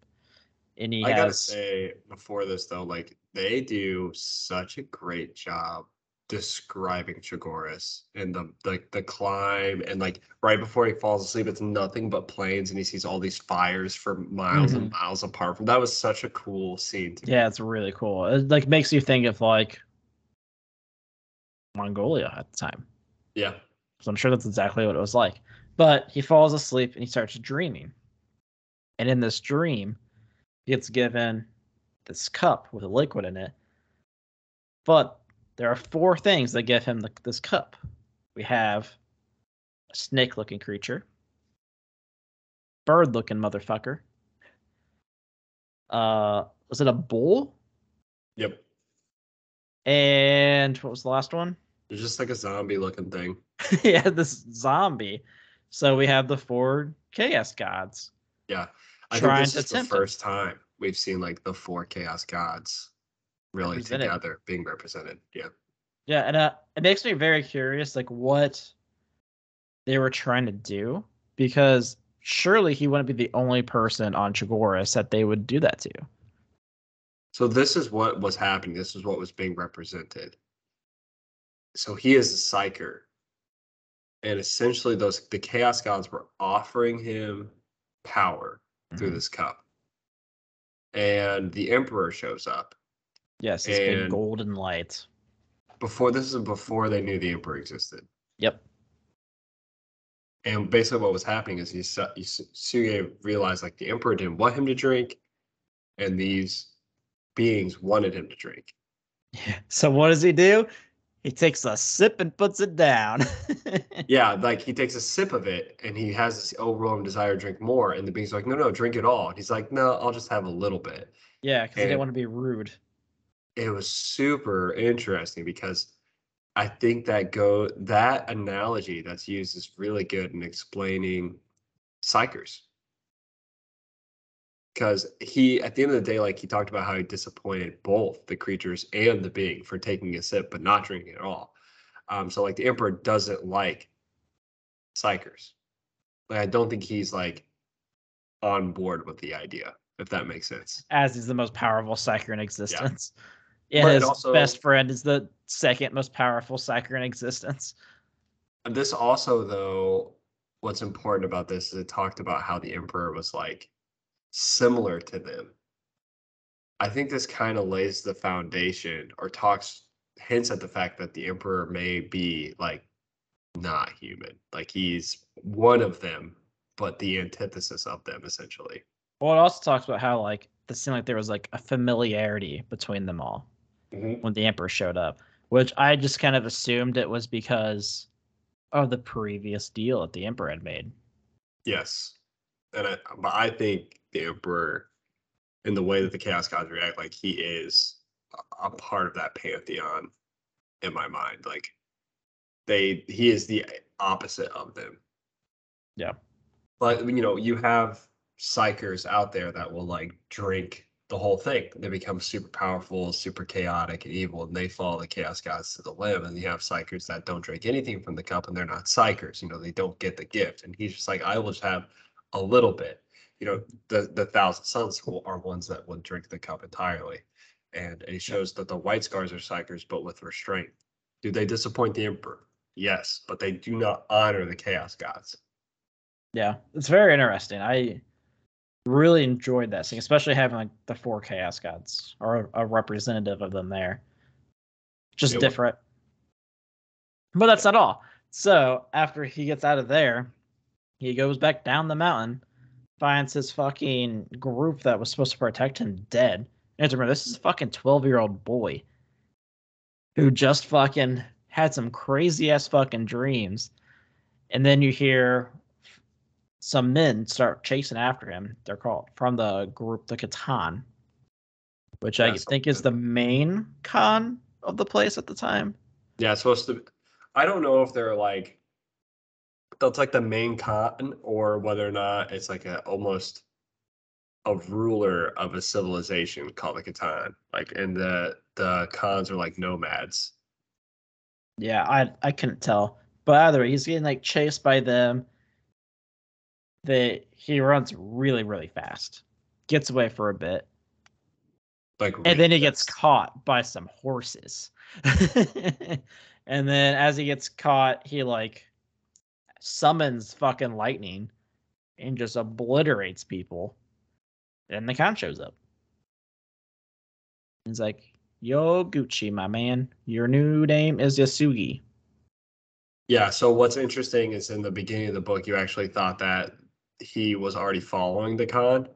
And I gotta say before this though, like they do such a great job describing Chagoris and the climb, and like right before he falls asleep, it's nothing but plains, and he sees all these fires for miles and miles apart from. That was such a cool scene. Yeah, it's really cool. It like makes you think of like Mongolia at the time. Yeah. So I'm sure that's exactly what it was like. But he falls asleep and he starts dreaming. And in this dream, He gets given this cup with a liquid in it. But there are 4 things that give him this cup. We have a snake-looking creature, bird-looking motherfucker. Was it a bull? Yep. And what was the last one? It's just like a zombie looking thing. Yeah, this zombie. So we have the 4 chaos gods. Yeah. I think trying this to is the tempt him. first time we've seen like the 4 chaos gods really Represented. together being represented. Yeah. Yeah, and it makes me very curious, like what they were trying to do, because surely he wouldn't be the only person on Chagoris that they would do that to. So this is what was happening. This is what was being represented. So he is a psyker. And essentially the chaos gods were offering him power through this cup. And the emperor shows up. Yes, this big golden light. Before they knew the emperor existed. Yep. And basically what was happening is Yasuki realized like the emperor didn't want him to drink, and these beings wanted him to drink. Yeah. So what does he do? He takes a sip and puts it down. Yeah, like he takes a sip of it and he has this overwhelming desire to drink more. And the being's like, no, drink it all. And he's like, no, I'll just have a little bit. Yeah, because he didn't want to be rude. It was super interesting because I think that analogy that's used is really good in explaining psychers. Because he, at the end of the day, like he talked about how he disappointed both the creatures and the being for taking a sip but not drinking at all. So like the emperor doesn't like psychers. Like I don't think he's like on board with the idea, if that makes sense. As he's the most powerful psyker in existence. Yeah, but his also, best friend is the second most powerful psyker in existence. This also, though, what's important about this is it talked about how the emperor was like similar to them. I think this kind of lays the foundation or hints at the fact that the emperor may be like not human. Like he's one of them, but the antithesis of them, essentially. Well, it also talks about how like it seemed like there was like a familiarity between them all when the Emperor showed up, which I just kind of assumed it was because of the previous deal that the Emperor had made. Yes, but I think the Emperor, in the way that the Chaos Gods react, like he is a part of that pantheon in my mind. Like he is the opposite of them. Yeah. But you have psychers out there that will like drink the whole thing. They become super powerful, super chaotic and evil, and they follow the chaos gods to the limb. And you have psychers that don't drink anything from the cup, and they're not psychers. They don't get the gift. And he's just like, I will just have a little bit. The Thousand Sons are ones that would drink the cup entirely. And it shows that the White Scars are psychers, but with restraint. Do they disappoint the Emperor? Yes, but they do not honor the chaos gods. Yeah, it's very interesting. I really enjoyed that scene, especially having like the 4 chaos gods or a representative of them there. Just different. But that's not all. So after he gets out of there, he goes back down the mountain, finds his fucking group that was supposed to protect him dead. And remember, this is a fucking 12-year-old boy who just fucking had some crazy ass fucking dreams. And then you hear some men start chasing after him. They're called from the group, the Catan, which I think is the main Khan of the place at the time. Yeah, it's supposed to. I don't know if they're like that's like the main Khan or whether or not it's like almost a ruler of a civilization called the Catan. Like, and the Khans are like nomads. Yeah, I couldn't tell, but either way, he's getting like chased by them. He runs really, really fast, gets away for a bit, and then he gets caught by some horses. And then as he gets caught, he like summons fucking lightning and just obliterates people. And the Khan shows up. He's like, "Yo, Gucci, my man, your new name is Yasuki." Yeah, so what's interesting is in the beginning of the book, you actually thought that he was already following the Khan.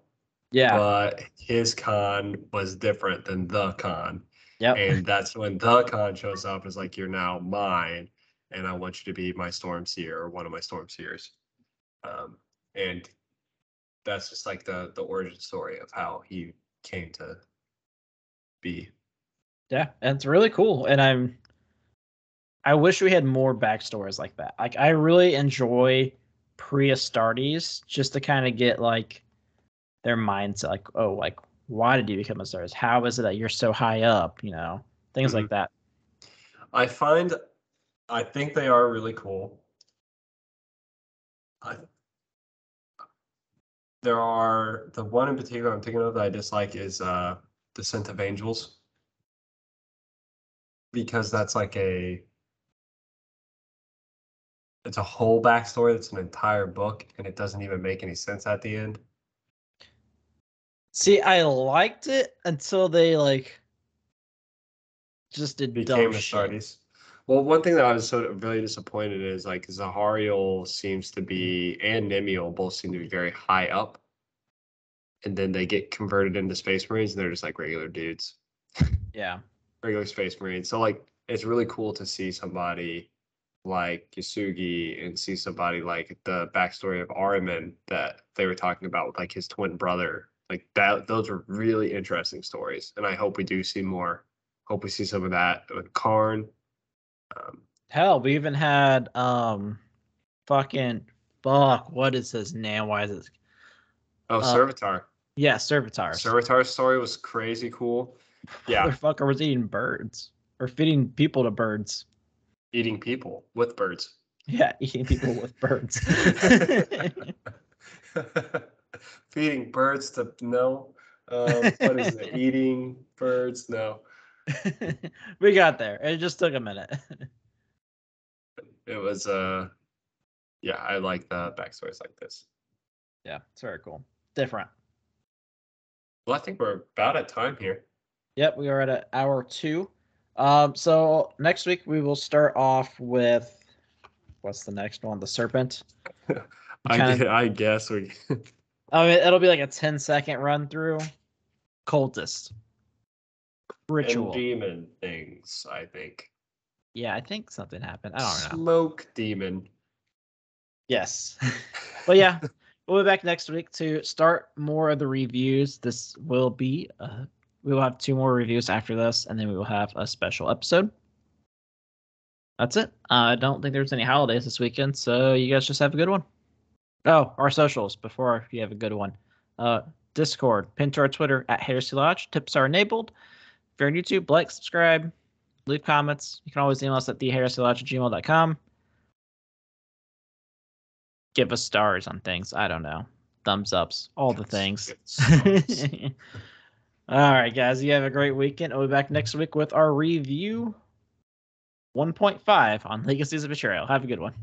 Yeah. but his con was different than the con. Yep. And that's when the con shows up, is like, you're now mine, and I want you to be my storm seer, or one of my storm seers. And that's just like the origin story of how he came to be. Yeah, and it's really cool. And I wish we had more backstories like that. Like I really enjoy pre-Astartes just to kind of get like their mindset, like, oh, like why did you become Astartes? How is it that you're so high up? You know, things like that. I think they are really cool. There are, the one in particular I'm thinking of that I dislike is Descent of Angels, because that's like it's a whole backstory that's an entire book, and it doesn't even make any sense at the end. See, I liked it until they like just did dumb Became shit. Astartes. Well, one thing that I was so really disappointed is like Zahariel seems to be, and Nemiel both seem to be very high up, and then they get converted into Space Marines, and they're just like regular dudes. Yeah. Regular Space Marines. So like, it's really cool to see somebody like Yasugi, and see somebody like the backstory of Ariman that they were talking about with like his twin brother. Like that, those are really interesting stories, and I hope we do see more. Hope we see some of that with Karn. Hell, we even had fucking fuck, what is his name? Why is it Servitor. yeah, Servitars. Servitor's story was crazy cool. Yeah, Motherfucker was eating birds. Or feeding people to birds. eating people with birds. Yeah, eating people with birds. Feeding birds to no. What is it? Eating birds? No. We got there. It just took a minute. It was yeah, I like the backstories like this. Yeah, it's very cool. Different. Well, I think we're about at time here. Yep, we are at hour 2. So next week we will start off with what's the next one? The Serpent. I guess we I mean, it'll be like a 10-second run through. Cultist. Ritual. and demon things, I think. Yeah, I think something happened. I don't know. Smoke demon. Yes. But yeah, we'll be back next week to start more of the reviews. This will be, we will have 2 more reviews after this, and then we will have a special episode. That's it. I don't think there's any holidays this weekend, so you guys just have a good one. Oh, our socials before you have a good one. Discord, pin to our Twitter at Heresy Lodge. Tips are enabled. If you're on YouTube, like, subscribe, leave comments. You can always email us at theheresylodge@gmail.com. Give us stars on things. I don't know. Thumbs ups. All the things. All right, guys. You have a great weekend. We'll be back next week with our review 1.5 on Legacies of Betrayal. Have a good one.